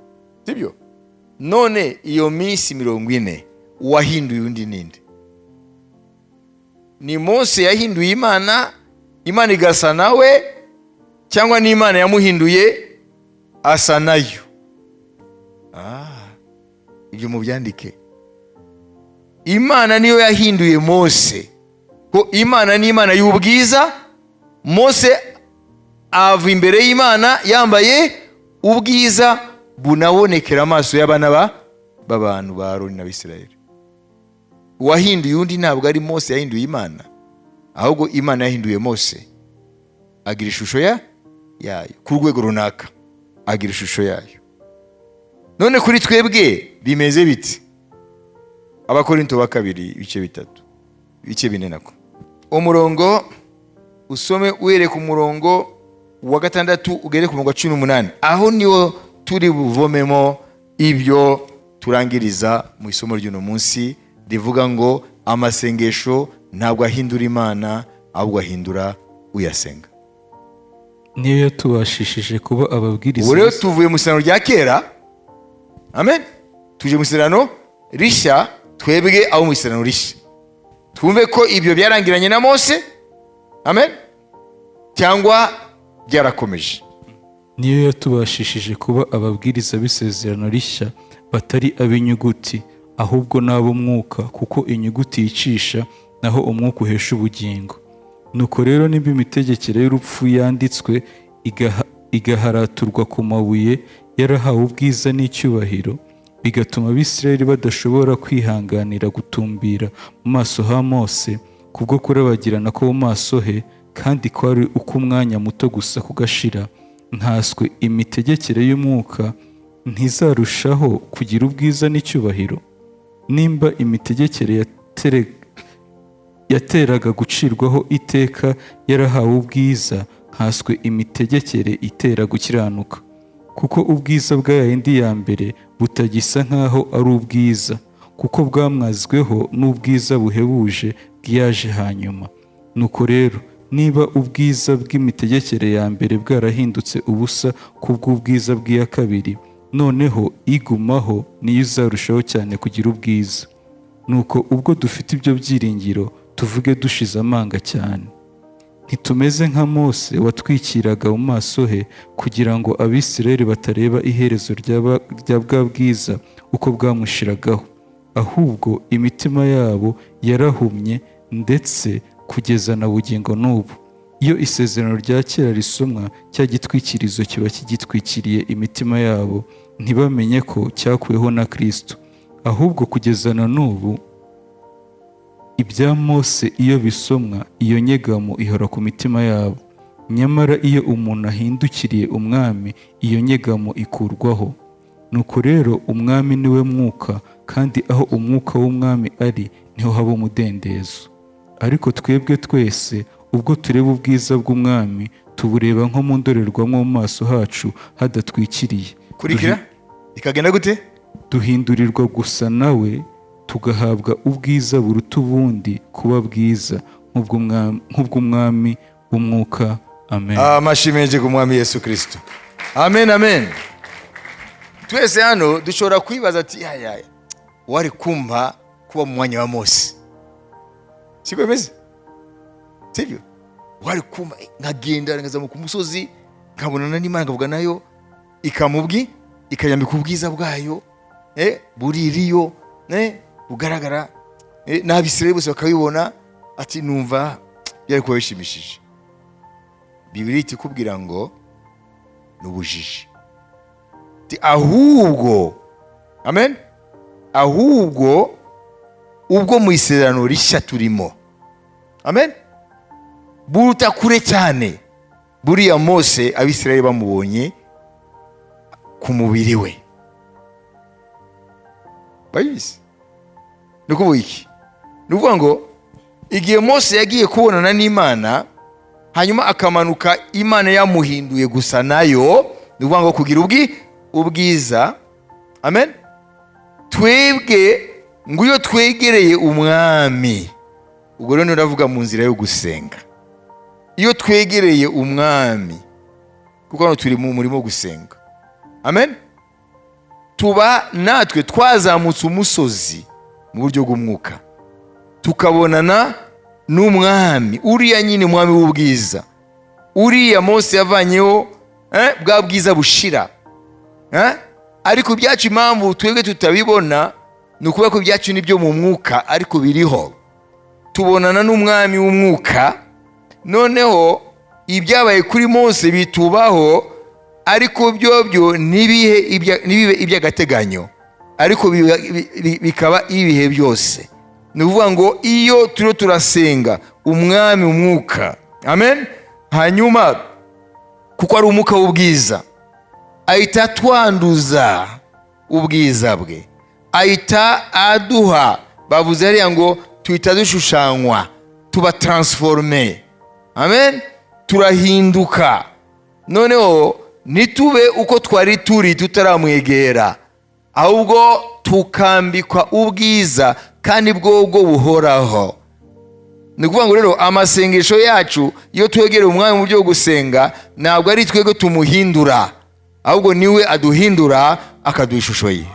sibyo? None iyo minsi 40 wahinduye undi ninde? Ni Mose yahinduye Imana, Imana igasa nawe, cyangwa ni Imana yamuhinduye asa nayo? Ibyo mubyandike. Imana niyo yahinduye Mose. Ko Imana ni Imana y'ubwiza. Mose ava imbere y'Imana yambaye ubwiza bunabonekera amaso y'abana b'abantu ba Aroni n'Abisirayeli. Uwahinduye undi ntabwo ari Mose yahinduye Imana, ahubwo Imana yahinduye Mose agira ishusho yayo ku rwego runaka, agira ishusho yayo. none kuri twebwe bimeze biti? Abakorinto wa kabiri ibice 4 nako umurongo usome uhereye ku murongo wa 6 ugere ku murongo wa 18. Aho niwo turi buvomemo ibyo turangiriza mu isomo ry'uno munsi rivuga ngo amasengesho ntabwo ahindura Imana, ahubwo ahindura uyasenga. niyo yatubashishije kuba ababwiriza. Rero tuvuye mu isezerano rya kera, amen, tuje mu isezerano rishya, twebwe abo mu isezerano rishya. Twumve ko ibyo byarangiranye na Mose, amen, cyangwa byarakomeje. niyo yatubashishije kuba ababwiriza b'isezerano rishya, batari ab'inyuguti ahubwo n'ab'umwuka, kuko inyuguti yicisha naho umwuka uhesha ubugingo. Nuko rero nimba imitegekere y'urupfu yanditswe igaharaturwa ku mabuye yarahawe ubwiza n'icyubahiro, bigatuma Abisirayeli badashobora kwihanganira gutumbira mu maso ha Mose kubwo kurabagirana ko mu maso he, kandi kwari uk'umwanya muto gusa kugashira, nkanswe imitegekere y'umwuka ntizarushaho kugira ubwiza n'icyubahiro? Nimba imitegekere yateraga gucirwaho iteka yarahawe ubwiza, nkanswe imitegekere itera gukiranuka. Kuko ubwiza bwa yindi ya mbere butagisa nk'aho ari ubwiza, kuko bwamwazweho n'ubwiza buhebuje bw'iyaje hanyuma. Nuko rero niba ubwiza bw'imitegekere ya mbere bwarahindutse ubusa kubw'ubwiza bw'iya kabiri, noneho igumaho niyo izarushaho cyane kugira ubwiza. Nuko ubwo dufite ibyo byiringiro, tuvuge dushize amanga cyane. Ntitumeze nka Mose watwikiraga mu maso he kugira ngo Abisirayeli batareba iherezo rya bwa bwiza uko bwamushiragaho, ahubwo imitima yabo yarahumye, ndetse kugeza na bugingo n'ubu. Iyo isezerano rya kera risomwa, cya gitwikirizo kiba kigitwikiriye imitima yabo, ntibamenye ko cyakuweho na Kristo. Ahubwo kugeza na n'ubu ibya Mose iyo bisomwa, iyo nyegamo ihora ku mitima yabo. Nyamara iyo umuntu ahindukiriye umwami, iyo nyegamo ikurwaho. Nuko rero umwami niwe mwuka, kandi aho umwuka w'umwami ari niho haba umudendezo. Ariko twebwe twese ubwo tureba ubwiza bw'umwami, tubureba nko mu ndorerwamo mu maso hacu hadatwikiriye. Kurikira ikagenda gute? Duhindurirwa gusa nawe, tugahabwa ubwiza buruta ubundi kuba bwiza, nk'ubw'umwami w'umwuka. Amen. Amashimeje ku mwami Yesu Kristo. Amen, amen. Twese hano dushobora kwibaza ati wari kumva kuba mu mwanya wa Mose. Siko bimeze? Sibyo? Wari kumva nkagenda ngazamuka ku musozi, nkabonana n'Imana, ngavuga nayo, ikanyambika ubwiza bwayo, buririyo, bugaragara, n'Abisirayeli bose bakabibona, ati numva byari kuba bishimishije. Bibiliya itikubwira ngo n'ubujiji. Ahubwo, amen, ahubwo ubwo mu isezerano rishya turimo, amen, buruta kure cyane buriya Mose Abisirayeli bamubonye ku mubiri we. Bayizi nukuvuga iki? Nukuvuga ngo igihe Mose yagiye kubonana n'Imana, hanyuma akamanuka, Imana yamuhinduye gusa nayo, nukuvuga ngo kugira ubwiza, amen. Twebwe ngo iyo twegereye umwami, ubwo rero uravuga mu nzira yo gusenga, iyo twegereye umwami, kuko hano turi mu murimo gusenga, amen, tuba natwe twazamutse umusozi mu buryo bw'umwuka, tukabonana n'umwami, uriya nyine umwami w'ubwiza, uriya Mose yavanyeho bwa bwiza bushira. Ariko ibyacu impamvu twebwe tutabibona, ni ukuvuga ko ibyacu ni byo mu mwuka, ariko biriho. Tubonana n'umwami w'umwuka, noneho ibyabaye kuri Mose bitubaho, ariko byo nibihe iby'agateganyo, ariko bikaba ibihe byose. Ni ukuvuga ngo iyo turiho turasenga umwami umwuka, amen, hanyuma kuko ari umwuka w'ubwiza, ahita twanduza ubwiza bwe, ahita aduha, bavuze hariya ngo tuhita dushushanywa, tuba transforme. Amen. Turahinduka. Noneho ntitube uko twari turi tutaramwegera, ahubwo tukambikwa ubwiza kandi bwobwo buhoraho. Ni ukuvuga ngo rero amasengesho yacu iyo twegereye umwami mu buryo bwo gusenga, ntabwo ari twebwe tumuhindura, ahubwo niwe aduhindura akaduha ishusho ye.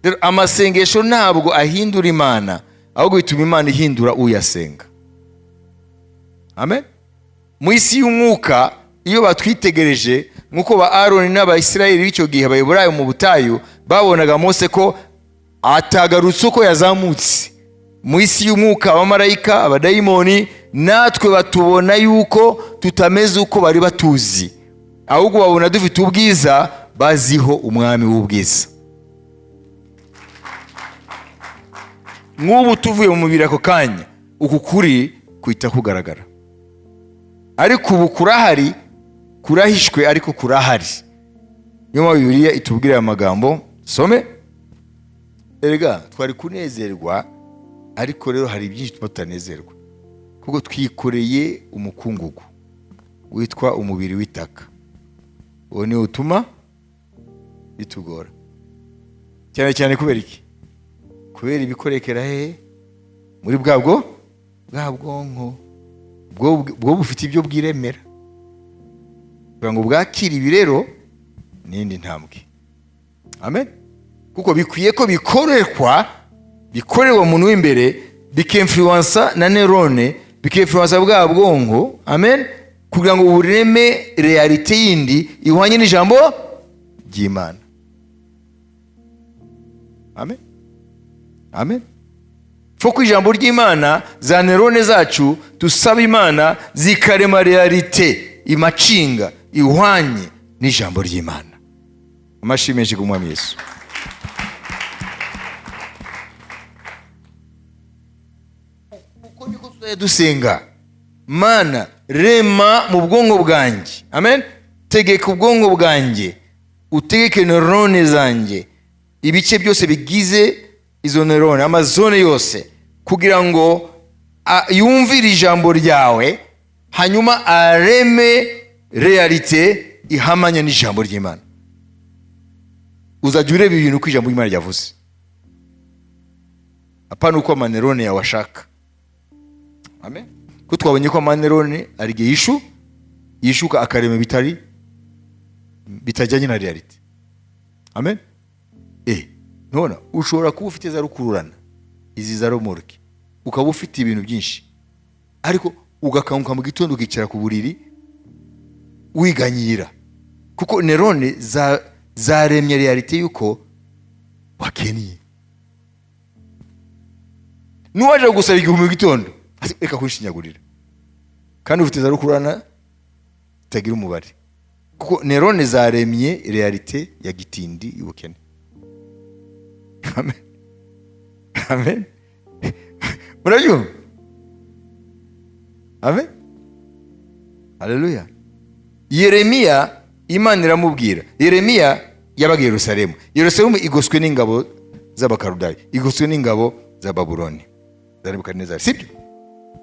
Rero amasengesho ntabwo ahindura Imana, ahubwo bituma Imana ihindura uyasenga. Amen. Mu isi y'umwuka iyo batwitegereje, nk'uko ba Aroni n'Abayisiraheli b'icyo gihe bayobora mu butayu, babonaga Mose ko atagarutse uko yazamutse. Mu isi y'umwuka abamarayika, abadayimoni, natwe batubona yuko tutameze uko bari batuzi, ahubwo babona dufite ubwiza, baziho umwami w'ubwiza. Nk'ubu tuvuye mu mubiri ako kanya, uku kuri kuhita kugaragara, ariko ubu kurahari, kurahishwe ariko kurahari. Niyo mpamvu Bibiliya itubwira aya magambo, some. Erega twari kunezerwa, ariko rero hari byinshi tutanezerwa, kuko twikoreye umukungugu witwa umubiri w'itaka. Uwo niwo utuma bitugora cyane cyane. Kubera iki? Kubera ibikorekera hehe? Muri bwa bwonko bwo bufite ibyo bwiremera, kugira ngo bwakire ibi rero n'indi ntambwe. Amen. Kuko bikwiye ko bikorerwa umuntu w'imbere, bikemfluensa na nerone, bikemfluensa bwa bwonko. Amen. Kugira ngo bureme realite yindi ihwanye n'ijambo ry'Imana. Amen. Amen. Foko ijambo ry'Imana, za nerone zacu dusaba Imana zikarema realite imacinga ihwanye n'ijambo ry'Imana. Amashimeje ku Mwami Yesu. Uko niko tuzajya dusenga, Mana rema mu bwonko bwanjye. Amen. Tegeka ubwonko bwanjye, utegeke nerone zanjye, ibice byose bigize izo nerone, amazone yose, kugira ngo yumvire ijambo ryawe, hanyuma areme realite ihamanya n'ijambo ry'Imana. Uzajya ureba ibintu uko ijambo ry'Imana ryavuze, apana uko amanerone yawe ashaka. Amen. Ko twabonye ko amanerone ari igihe yishuka akarema bitajyanye na realite. Amen. Nona ushobora kuba ufite za rukururana, izi za romorke, ukaba ufite ibintu byinshi, ariko ugakanguka mu gitondo ukicara ku buriri wiganyira, kuko nerone zaremye realite yuko wakeniye. Nuwaje gusaba igihumbi mu gitondo, reka kunshinyagurira, kandi ufite za rukururana tagira umubare, kuko nerone zaremye realite ya gitindi y'ubukene. Amen. Amen. Murabyumva? Amen. Haleluya. Yeremiya, Imana iramubwira. Yeremiya yabaga Yerusalemu. Yerusalemu igoswe n'ingabo z'Abakaludayi, igoswe n'ingabo za Babuloni, za Nebukadinezari, sibyo?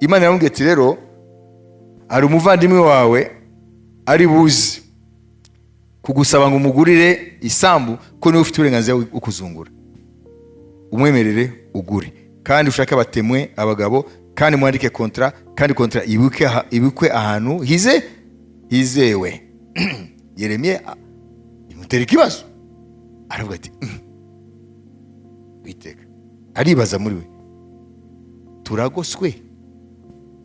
Imana iramubwira ati rero, hari umuvandimwe wawe ari buzi kugusaba ngo umugurire isambu, ko niwe ufite uburenganzira bwo kuzungura. Umwemerere ugure, kandi ushake abatemwe abagabo, kandi mwandike kontra, kandi kontra ibukwe ahantu hizewe. Yeremiya imutera ikibazo, aravuga ati witeka, aribaza muri we, turagoswe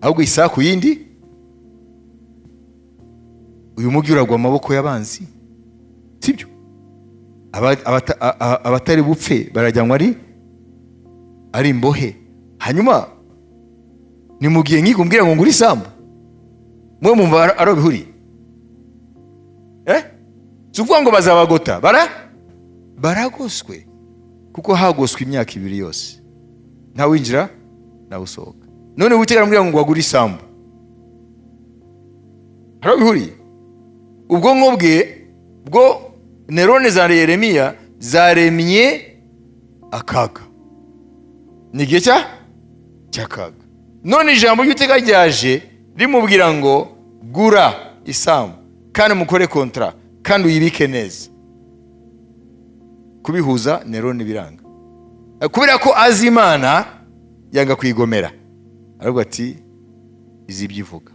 ahubwo isaha ku yindi, uyu mugi uragwa amaboko y'abanzi, sibyo? Abatari bupfe barajyanwa ari imbohe. Hanyuma nimugiye nkikumbwira ngo ngure isambu, mwe mumva ari bihuriye? Si ukuvuga ngo bazabagota, baragoswe, kuko hagoswe imyaka 2 yose, nta winjira nawe usohoka. None Uwiteka aramubwira ngo agure isambu, ari bihuriye? ubwonko bwe bwo nerone za Yeremiya zaremye akaga. Ni igihe cy'akaga. None ijambo ry'Uwiteka ryaje rimubwira ngo gura isambu kandi mukore kontra kandi uyibike neza. Kubihuza nerone biranga. Kubera ko azi Imana yanga kwigomera. Aravuga ati izi byivuga.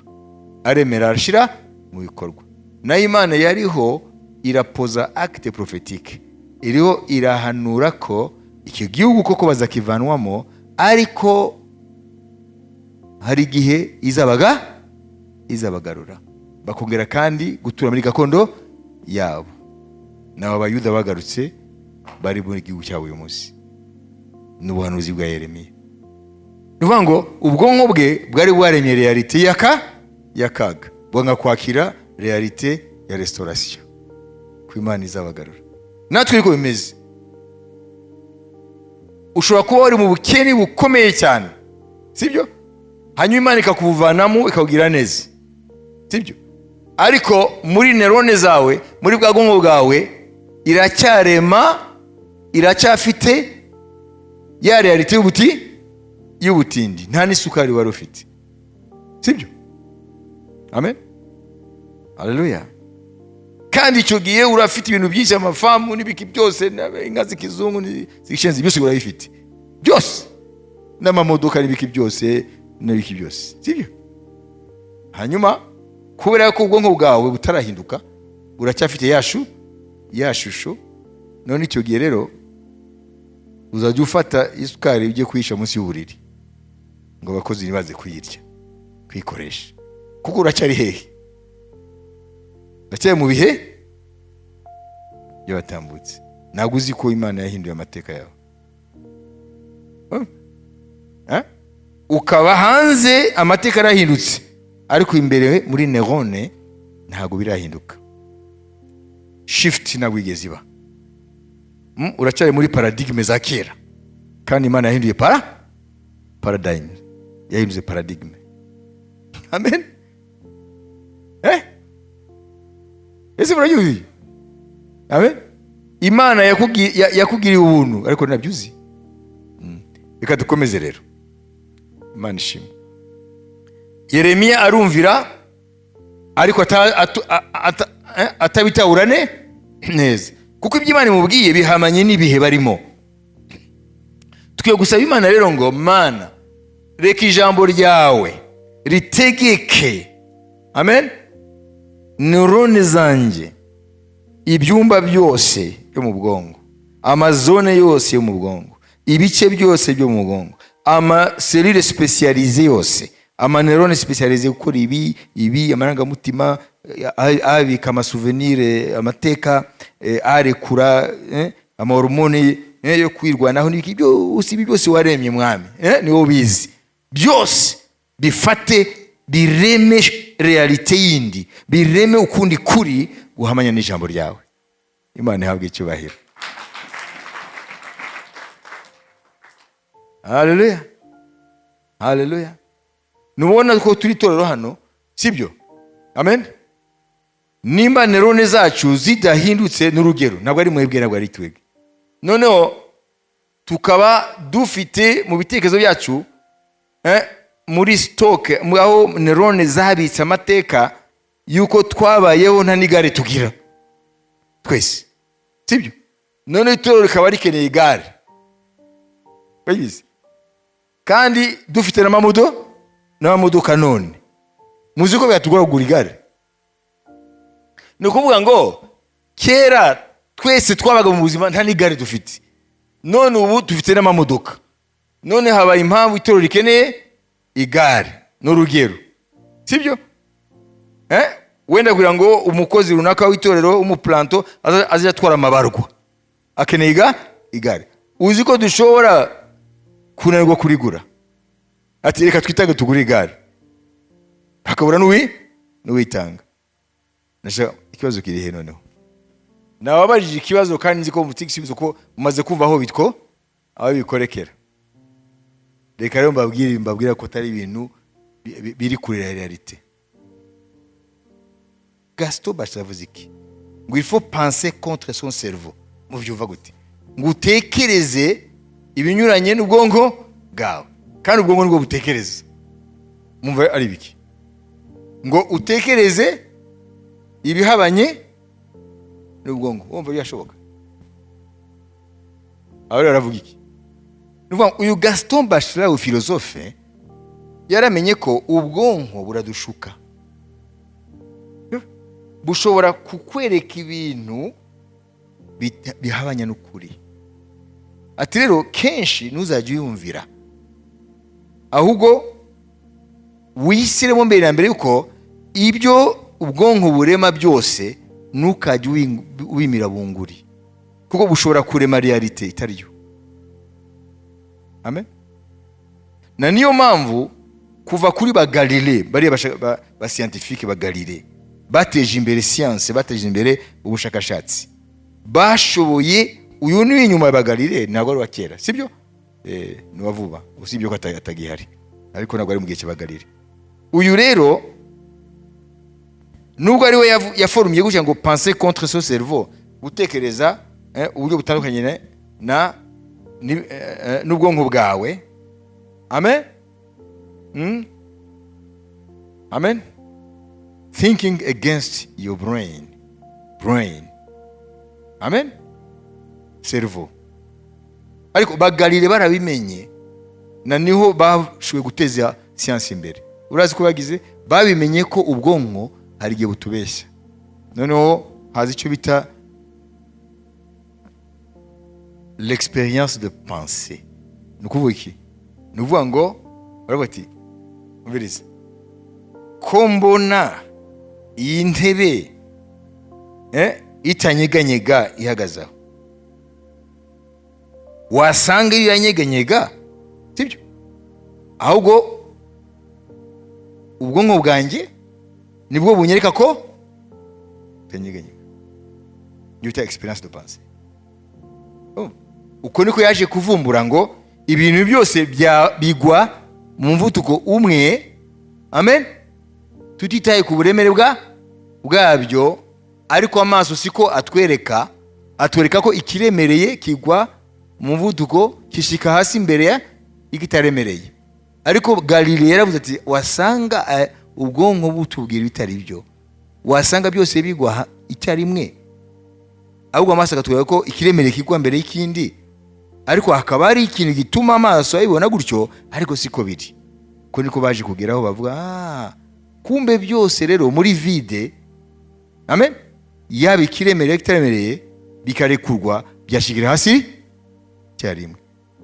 Aremera arashira mu bikorwa. Na Imana yariho irapoza acte prophétique. Iriho irahanura ko icyo gihugu koko bazakivanwamo, ariko hari igihe izabagarura bakongera kandi gutura muri gakondo yabo. Nabo abayuda bagarutse bari muri gihugu cyabo uyu munsi. N'ubuhanuzi bwa Yeremiya. Nuvuga ngo ubwonko bwe bwari bwaremye realite y'akaga, bwanga kwakira realite ya restauration, ko Imana izabagarura. Natwe ariko bimeze. Ushobora kuba wari mu bukene bukomeye cyane, sibyo? Hanyuma Imana ikakuvanamo ikakugira neza, sibyo? Ariko muri nerone zawe, muri bwa bwonko bwawe iracyarema, iracyafite ya realite y'ubutindi, nta n'isukari wari ufite, sibyo? Amen, haleluya. Kandi icyo gihe urafite ibintu byinshi, amafamu n'ibiki byose, inka z'ikizungu z'ishenzi byose urabifite byose, n'amamodoka n'ibiki byose n'ibiki byose, sibyo? Hanyuma kubera ko ubwonko bwawe butarahinduka, uracyafite ya shusho. None icyo gihe rero uzajya ufata isukari ujye kuyisha munsi y'uburiri ngo abakozi ntibaze kuyirya, kwikoresha, kuko uracyari hehe? Uracyari mu bihe by'abatambutse. Ntabwo uzi ko Imana yahinduye amateka yawe. Ukaba hanze amateka arahindutse, ariko imbere muri nerone ntabwo birahinduka. Shift ntabwo igeze iba. Uracyari muri paradigme za kera, kandi Imana yahinduye paradigm, yahinduye paradigme. Amen. Ese murabyuzi? Amen. Imana yakugiriye ubuntu, ariko ntabyo uzi. Reka dukomeze rero. Imana ishimwe. Yeremiya arumvira, ariko atabitahura neza, kuko ibyo Imana imubwiye bihamanye n'ibihe barimo. Tukwiye gusaba Imana rero ngo Mana, reka ijambo ryawe ritegeke, amen, neurone zanjye, ibyumba byose byo mu bwongo, amazone yose yo mu bwongo, ibice byose byo mu bwongo, amaselule spécialisé yose, amaneurone spécialisé gukora ibi amarangamutima, abika amasouvenir, amateka, arekura amahormone yo kwirwanaho n'ibiki byose waremye Mwami, niwo bizi byose, bifate bireme realite yindi, bireme ukundi kuri guhamanya n'ijambo ryawe. Imana ihabwe icyubahiro. Haleluya, haleluya. Nubona ko turi torero hano, sibyo? Amen. Nimba nerone zacu zidahindutse n'urugero, ntabwo ari mwebwe, ntabwo ari twebwe. Noneho tukaba dufite mu bitekerezo byacu muri stock, aho nerone zabitse amateka yuko twabayeho nta n'igare tugira twese, sibyo? None itorero rikaba rikeneye igare, bayizi, kandi dufite n'amamodoka. None muzi ko byatugora kugura igare? Ni ukuvuga ngo kera twese twabaga mu buzima nta n'igare dufite, none ubu dufite n'amamodoka. None habaye impamvu itorero rikeneye igare n'urugero, sibyo? Wenda kugira ngo umukozi runaka w'itorero, umuplanto, aze atwara amabarwa, akeneye igare. Uzi ko dushobora kunanirwa kurigura, ati reka twitange tugure igare, hakabura n'uwitanga. Nasha ikibazo kiri he noneho? Nababajije ikibazo kandi nzi ko mufite igisubizo, ko umaze kumva aho bikorekera. Reka rero mbabwira ko atari ibintu biri kure ya realite. Gaston Bachelard avuze iki? Ngo il faut penser contre son cerveau. Muvyumva gute? Ngo utekereze ibinyuranye n'ubwonko bwawe, kandi ubwonko nibwo butekereza. Mumva ari biki? Ngo utekereze ibihabanye n'ubwonko. Wumva byashoboka? Aho aravuga iki? Nuvuga uyu Gaston Bachelard u philosophe yaramenye ko ubwonko buradushuka, bushobora kukwereka ibintu bihabanya n'ukuri. Ati rero kenshi ntuzajye uyumvira, ahubwo wishyiremo mbere na mbere yuko ibyo ubwonko burema byose ntukajye wimira bunguri, kuko bushobora kurema realite itari yo. Amen. Na niyo mpamvu kuva kuri ba Galilée, bari ba scientifique ba Galilée bateje imbere science, bateje imbere ubushakashatsi, bashoboye. Uyu ni inyuma ba Galilée, ntabwo ari wa kera, sibyo? Ni wa vuba, usibyo ko atagihari, ariko ntabwo ari mu gihe cya ba Galilée. Uyu rero nubwo ari we yaforumye gutya ngo penser contre son cerveau, gutekereza uburyo butandukanye na n'ubwonko bwawe. Amen. Amen. Thinking against your brain. Amen. Cerveau. Ariko ba Galilée barabimenye, na niho bashoboye guteza science imbere. Urazi ko babimenye ko ubwonko hari igihe butubeshya. Noneho haza icyo bita l'expérience de pensée. Nukuvuga iki? Nuvuga ngo barabati umviriza, ko mbona iyi ntebe itanyeganyega ihagazaho, wasanga iranyeganyega, sibyo? Ahubwo ubwonko bwanjye nibwo bunyereka ko itanyeganyega. Niyo bita experience de pensée. Uko niko yaje kuvumbura ngo ibintu byose bigwa mu mvutuko umwe. Amen. Tutitaye ku buremere bwabyo, ariko amaso siko atwereka ko ikiremereye kigwa mu mvutuko kishika hasi imbere y'ikitaremereye. Ariko Galilée yaravuze ati wasanga ubwonko butubwira bitari byo, wasanga byose bigwa icyarimwe, ahubwo amaso agatwereka ko ikiremereye kigwa mbere y'ikindi, ariko hakaba ari ikintu gituma amaso ayibona gutyo, ariko siko biri. Ko niko baje kugeraho bavuga kumbe byose rero muri vide. Amen. Yaba ikiremereye kitaremereye bikarekurwa, byashigira hasi cyarimwe.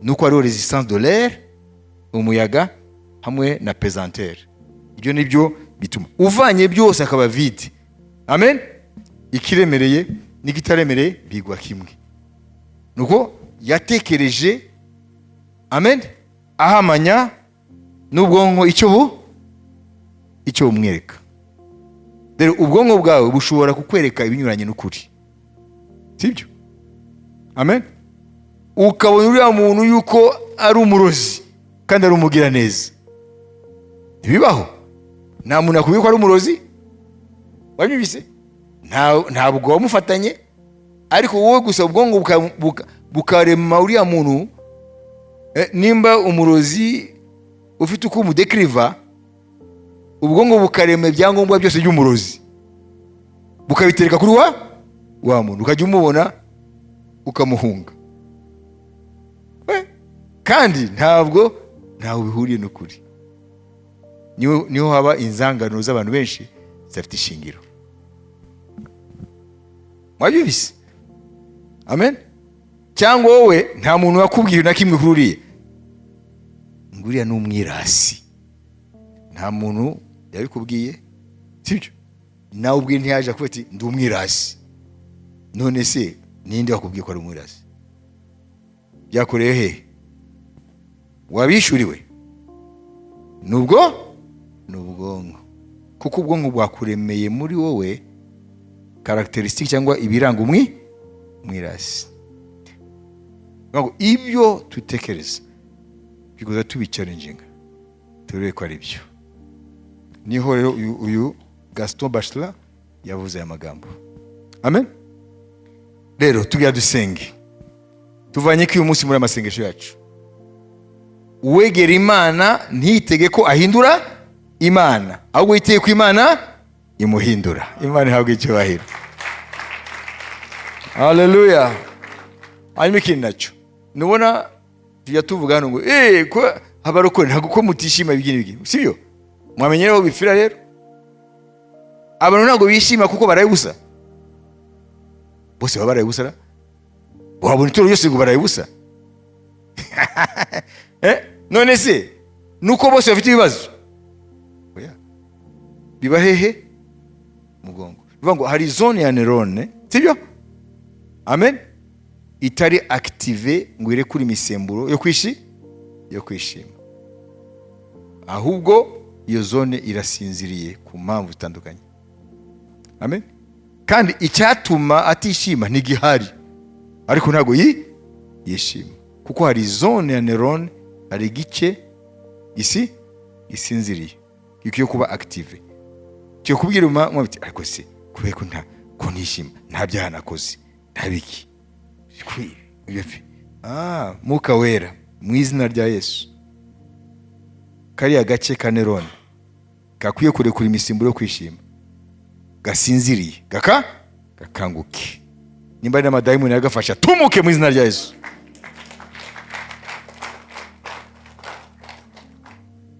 Nuko ari resistance de l'air, umuyaga hamwe na pesanteur. Ibyo nibyo bituma uvanye byose akaba vide. Amen. Ikiremereye n'ikitaremereye bigwa kimwe. Nuko yatekereje, amen, ahamanya n'ubwonko icyo bumwereka. Rero ubwonko bwawe bushobora kukwereka ibinyuranye n'ukuri, sibyo? Amen. Ukabona uriya muntu yuko ari umurozi kandi ari umugira neza. Ntibibaho. Nta muntu akubwiye ko ari umurozi, wabyumvise? Ntabwo wamufatanye, ariko wowe gusa ubwonko bukarema uriya muntu. Nimba umurozi ufite uko umudekriva, ubwonko bukarema ibyangombwa byose by'umurozi, bukabitereka kuri wa muntu, ukajya umubona ukamuhunga. Kandi ntawe bihuriye n'ukuri. Niho haba inzangano z'abantu benshi zifite ishingiro. Mwabyumvise? Amen. Cyangwa wowe nta muntu wakubwira na kimwe kururiye, nguriya ni umwirasi, nta muntu yabikubwiye, sibyo? Nawe ubwe ntiyaje akuvuga ati ndi umwirasi. None se ninde wakubwiye ko ari umwirasi? Byakoreye he? Wabishuriwe? Nubwo n'ubwonko, kuko ubwonko bwakuremeye muri wowe characteristic cyangwa ibiranga umwirasi. Ibyo tutekereza bikoza tubicaringinga, turebe ko ari byo. Niho rero uyu Gaston Bachelard yavuze aya magambo. Amen. Rero tugira dusenge, tuvanye ko uyu munsi muri amasengesho yacu uwegera Imana ntitege ko ahindura Imana, ahubwo yitege ko Imana imuhindura. Imana ihabwe icyubahiro. Haleluya. Hanyuma ikindi nacyo nubona tujya tuvuga hano ngo ko abarokore ntabwo ko mutishima ibigini sibyo? Mwamenyereho bipfira rero. Abantu ntabwo bishima kuko baraye busa. Bose baba baraye busa. Wabona itoro yose ngo baraye busa. None se nuko bose bafite ibibazo? Oya. Biba hehe? Mugongo. Bivuga ngo hari zone ya neurone, sibyo? Amen. Itari active ngo irekure imisemburo yo kwishima. Ahubwo iyo zone irasinziriye ku mpamvu zitandukanye. Amen. Kandi icyatuma atishima ntigihari, ariko ntago yishima kuko hari zone ya neurone, hari igice isinziriye gikiye kuba active. Cyo kubwira umwe ati ariko se kubera ko ko nishima nta byaha nakoze ntabiki. Mwuka wera mu izina rya Yesu, kariya gace ka neurone gakwiye kurekura imisimburo yo kwishima, gasinziriye gakanguke. Nimba ari n'amadayimoni yagafasha tumuke mu izina rya Yesu.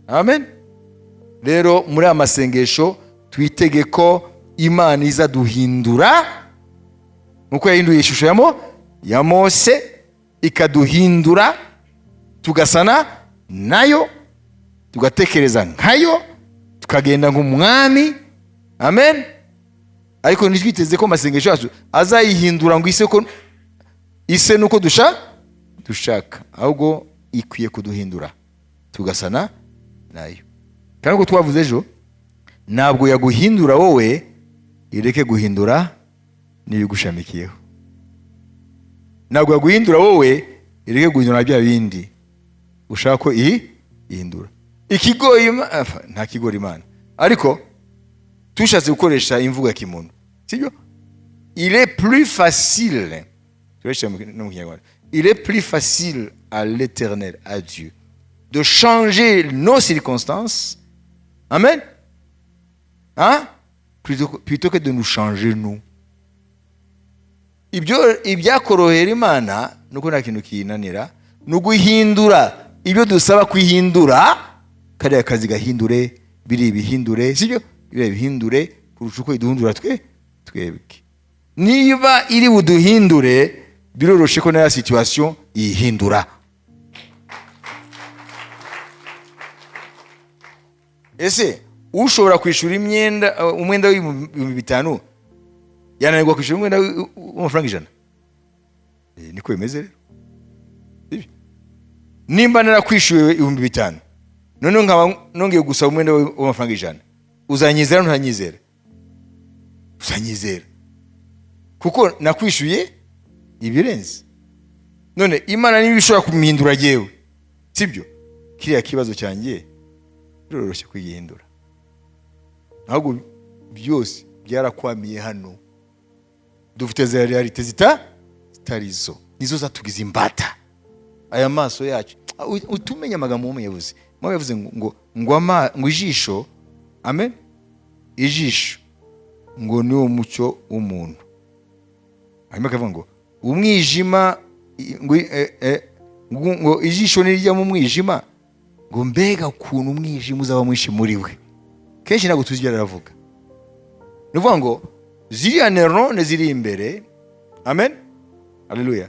Amen. Rero muri amasengesho twitege ko Imana iza duhindura nkuko yahinduye ishusho ya Mose, ikaduhindura tugasana nayo, tugatekereza nkayo, tukagenda nk'umwami. Amen. Ariko nitwiteze ko amasengesho yacu azayihindura ngo ise nuko dushaka, ahubwo ikwiye kuduhindura tugasana nayo. Kandi uko twavuze ejo, ntabwo yaguhindura wowe ireke guhindura n'ibigushamikiyeho. Ntabwo yaguhindura wowe ireke guhindura bya bindi ushaka ko ihindura. Nta kigora Imana, ariko tushatse gukoresha imvugo ya kimuntu, sibyo? Il est plus facile, il est plus facile à l'Éternel, à Dieu, de changer nos circonstances, amen, plutôt que de nous changer nous. Ibyakorohera Imana nuko nta kintu kinanira, nuguhindura ibyo dusaba kwihindura, kariya kazi gahindure, biri bihindure, sibyo? Biri bihindure kurusha uko iduhindura twebwe. Niba iri buduhindure, biroroshe ko na situation ihindura. Ese ushobora kwishura umwenda w'5,000 yananirwa kwishura umwenda w'amafaranga 100? Niko bimeze rero. Nimba narakwishuye 5,000 none nkaba nongeye gusaba umwenda w'amafaranga 100, uzanyizera ntanyizera? Uzanyizera kuko nakwishuye ibirenze. None Imana niba ishobora kumihindura jewe, sibyo? Kiriya kibazo cyanjye biroroshye kwigihindura. Ahubwo byose byarakwamiye hano, dufite za realite zitarizo, nizo zatugize imbata. Aya maso yacu utumenya amagambo umuyavuze ngo ijisho, amen, ijisho ngo niwo mucyo w'umuntu. Hanyuma akavuga ngo umwijima, ngo ijisho nirijya mu mwijima, ngo mbega ukuntu umwijima uzaba mwinshi muri we. Kenshi ntabwo tuzi ibyo aravuga. Ni ukuvuga ngo ziriya neurone ziri imbere, amen, haleluya,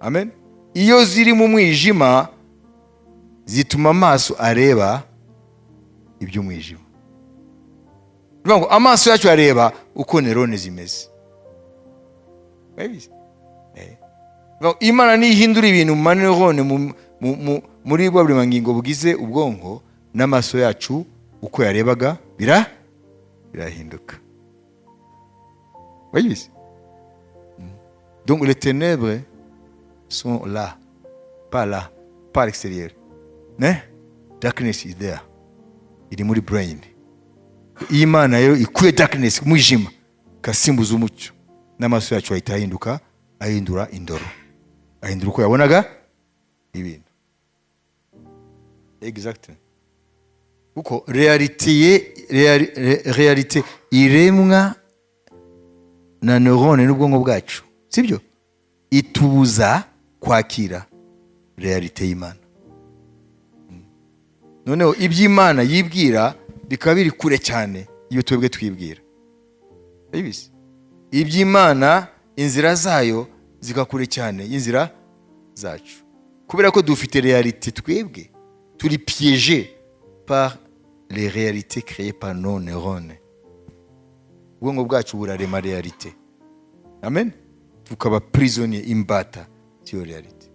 amen, iyo ziri mu mwijima zituma amaso areba iby'umwijima. Ni ukuvuga ngo amaso yacu areba uko neurone zimeze. Imana nihindura ibintu mu maneurone muri bwa buri mangingo bugize ubwonko, n'amaso yacu uko yarebaga birahinduka. Voyez? Donc les ténèbres sont là, pas à l'extérieur. Darkness is there. Il est muri brain. Iyo Imana yo ikuye darkness, umwijima, kasimbuza umucyo, n'amaso yacu ahita ahindura indoro, ahindura uko yabonaga ibintu. Exactly. Kuko realite iremwa na neurone n'ubwonko bwacu, sibyo? Itubuza kwakira realite y'Imana. Noneho iby'Imana yibwira bikaba biri kure cyane iyo twebwe twibwira. Ibisi iby'Imana inzira zayo zigakure cyane y'inzira zacu, kubera ko dufite realite twebwe turi piégé par les réalités créées par nos neurones. Ubwonko bwacu burarema realite, amen, tukaba prisonnier, imbata cy'iyo realite.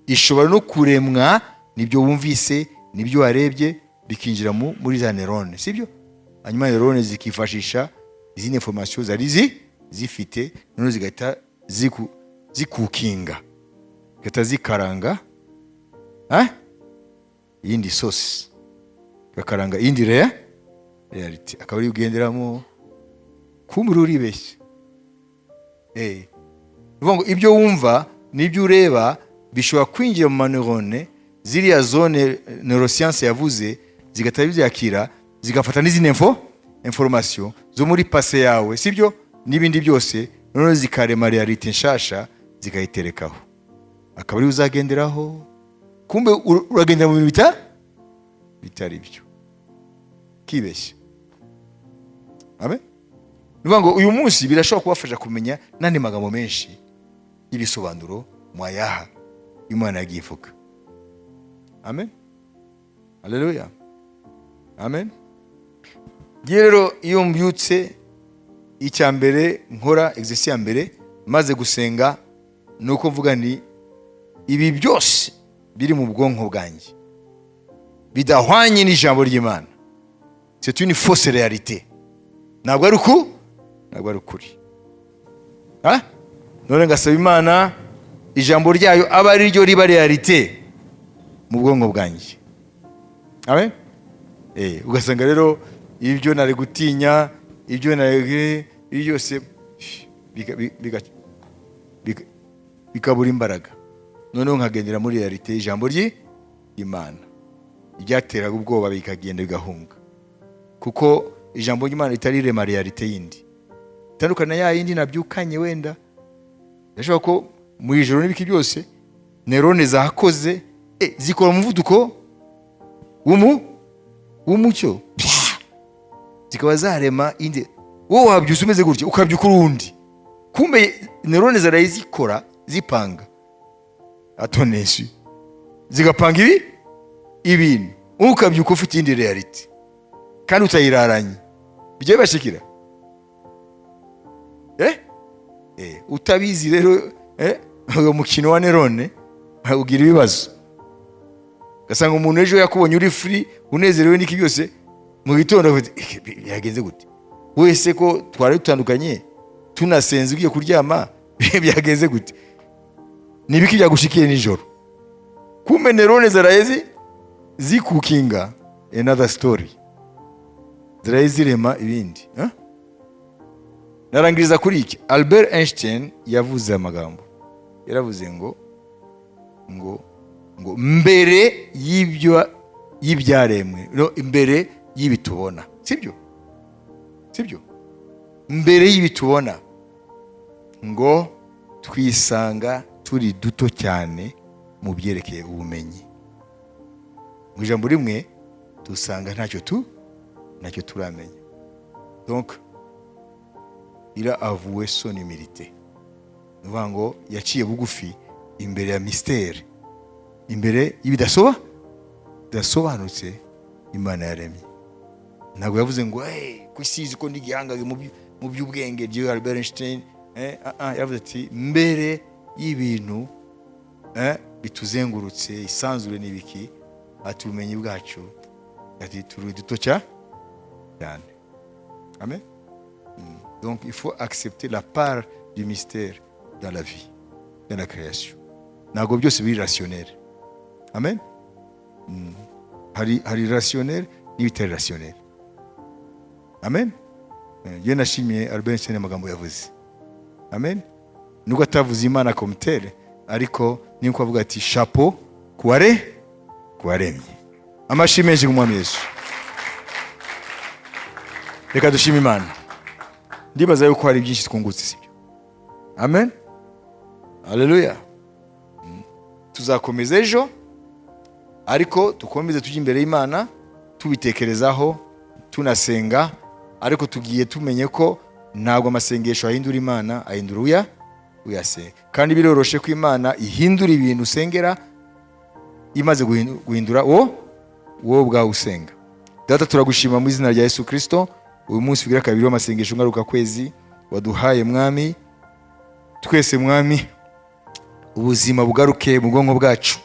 Ishobora no kuremwa nibyo wumvise, nibyo warebye, bikinjira muri za neurone, sibyo? Hanyuma neurone zikifashisha izindi information zari zifite, noneho zigahita zikukinga, zigahita zikaranga iyindi sosi, gakaranga iyindi reality, akaba ari ugenderamo, kumuri uribeshya. Ngo ibyo wumva n'ibyo ureba bishobora kwinjira mu maneurone, ziriya zone neuroscience yavuze, zigahita byakira, zigafata n'izindi information zo muri passé yawe, sibyo? N'ibindi byose, noneho zikarema reality nshasha, zikayiterekaho, akaba ari uzagenderaho. Kumbe uragendera mu bintu bitari byo, kibeshya. Amen. Nuvuga ngo uyu munsi birashobora kubafasha kumenya n'andi magambo menshi y'ibisobanuro mwayaha Imana yagiye ivuga. Amen. Haleluya. Amen. Rero iyo mbyutse, icya mbere nkora exercice ya mbere maze gusenga, nuko mvuga ni ibi byose biri mu bwonko bwanjye bidahwanye n'ijambo ry'Imana, c'est une fausse réalité. Ntabwo ari ukuri. None ngasaba Imana ijambo ryayo aba ari ryo riba realite mu bwonko bwanjye. Amen. Ugasanga rero ibyo nari gutinya, ibyo nari byose bikabura imbaraga, noneho nkagendera muri realite y'ijambo ry'Imana. Ibyateraga ubwoba bikagenda bigahunga, kuko ijambo ry'Imana ritari rema realite yindi itandukana ya yindi nabyukanye. Wenda ndashaka ko mu ijoro n'ibiki byose neurone zakoze zikora umuvuduko w'umucyo, zikaba zarema indi. Wowe wabyusa umeze gutya, ukabyuka urundi, kumbe neurone zarayizikora zipanga atoneshi, zigapanga ibintu, ukabyuka ufite indi reality kandi utayiraranye. Bijye bashikira utabizi rero uwo mukino wa neurone ugira ibibazo. Gasanga umuntu ejo yakubonye uri free, unezerewe n'iki byose, mu gitondo yagenze gute? Wese ko twari dutandukanye, tunasenze ugiye kuryama, byagenze gute? Nibiki byagushikiye nijoro? Kumbe neurone zarayezi zikukinga another story, zirayizirema ibindi. Narangiriza kuri iki. Albert Einstein yavuze amagambo, yaravuze ngo mbere y'ibyaremwe, no, mbere y'ibitubona, sibyo? Mbere y'ibitubona, ngo twisanga turi duto cyane mu byerekeye ubumenyi. Mu ijambo rimwe dusanga ntacyo turamenya. Donc il a avoué son humilité. Nuvuga ngo yaciye bugufi imbere ya mystère, imbere y'ibidasobanutse Imana yaremye. Ntabwo yavuze ngo kusizi ko ndi gihangaye mu by'ubwenge bya Albert Einstein. Yavuze ati mbere y'ibintu bituzengurutse, isanzure n'ibiki, ati ubumenyi bwacu, ati turi duto cyane. Amen. Donc il faut accepter la part du mystère dans la vie, dans la création. Ntabwo byose biri rationnel. Amen. Hari rationnel n'ibitari rationnel. Amen. Yewe nashimiye Albert Einstein amagambo yavuze. Amen. Nubwo atavuze Imana komutere, ariko niko avuga ati chapeau kuwaremye. Amashimeje kumwami Yesu. Reka dushime Imana. Ndibaza yuko hari byinshi twungutse sibyo. Amen. Haleluya. Tuzakomeza ejo, ariko tukomeze tujye imbere y'Imana tubitekerezaho, tunasenga, ariko tugiye tumenye ko ntabwo amasengesho ahindura Imana, ahindura uyasenga. Kandi biroroshe ko Imana ihindura ibintu usengera imaze guhindura wowe ubwawe usenga. Data, turagushima mu izina rya Yesu Kristo, uyu munsi ugira kabiri w'amasengesho ngaruka kwezi waduhaye mwami. Twese mwami, ubuzima bugaruke mu bwonko bwacu,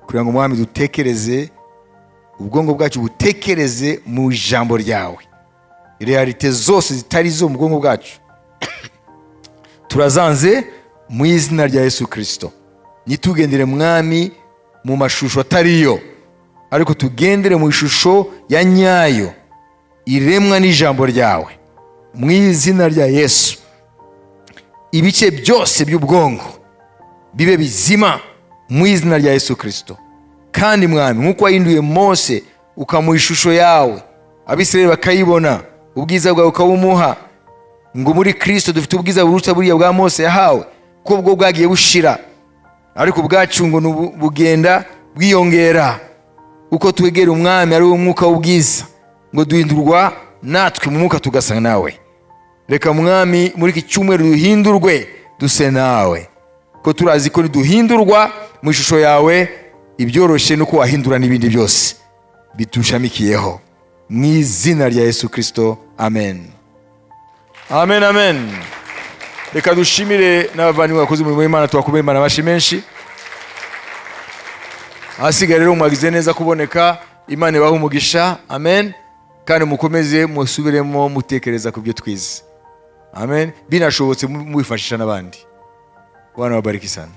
kugira ngo mwami dutekereze, ubwonko bwacu butekereze mu ijambo ryawe. Realite zose zitari zo mu bwonko bwacu turazanze mu izina rya Yesu Kristo. Nitugendere mwami mu mashusho atariyo, ariko tugendere mu ishusho ya nyayo iremwa n'ijambo ryawe mu izina rya Yesu. Ibice byose by'ubwonko bibe bizima mu izina rya Yesu Kristo. Kandi mwami, nkuko wahinduye Mose ukamuha ishusho yawe, Abisirayeli bakayibona, ubwiza bwawe ukabumuha, ngo muri Kristo dufite ubwiza buruta buriya bwa Mose yahawe, ko bwo bwagiye bushira, ariko ubwacu ngo bugenda bwiyongera uko twegera umwami ari umwuka w'ubwiza, ngo duhindurwa natwe mu mwuka tugasa nawe. Reka mwami muri iki cyumweru duhindurwe duse nawe, ko turazi ko duhindurwa mu ishusho yawe, ibyoroshye nuko wahindura n'ibindi byose bitushamikiyeho mu izina rya Yesu Kristo. Amen. Amen, amen. Reka dushimire n'abavandimwe bakoze umurimo w'Imana, tubakomere Imana amashyi menshi. Hasigaye rero mwagize neza kuboneka, Imana ibahe umugisha. Amen. Kandi mukomeze musubiremo mutekereza ku byo twize. Amen. Binashobotse mubifashisha n'abandi. Bwana wabariki sana.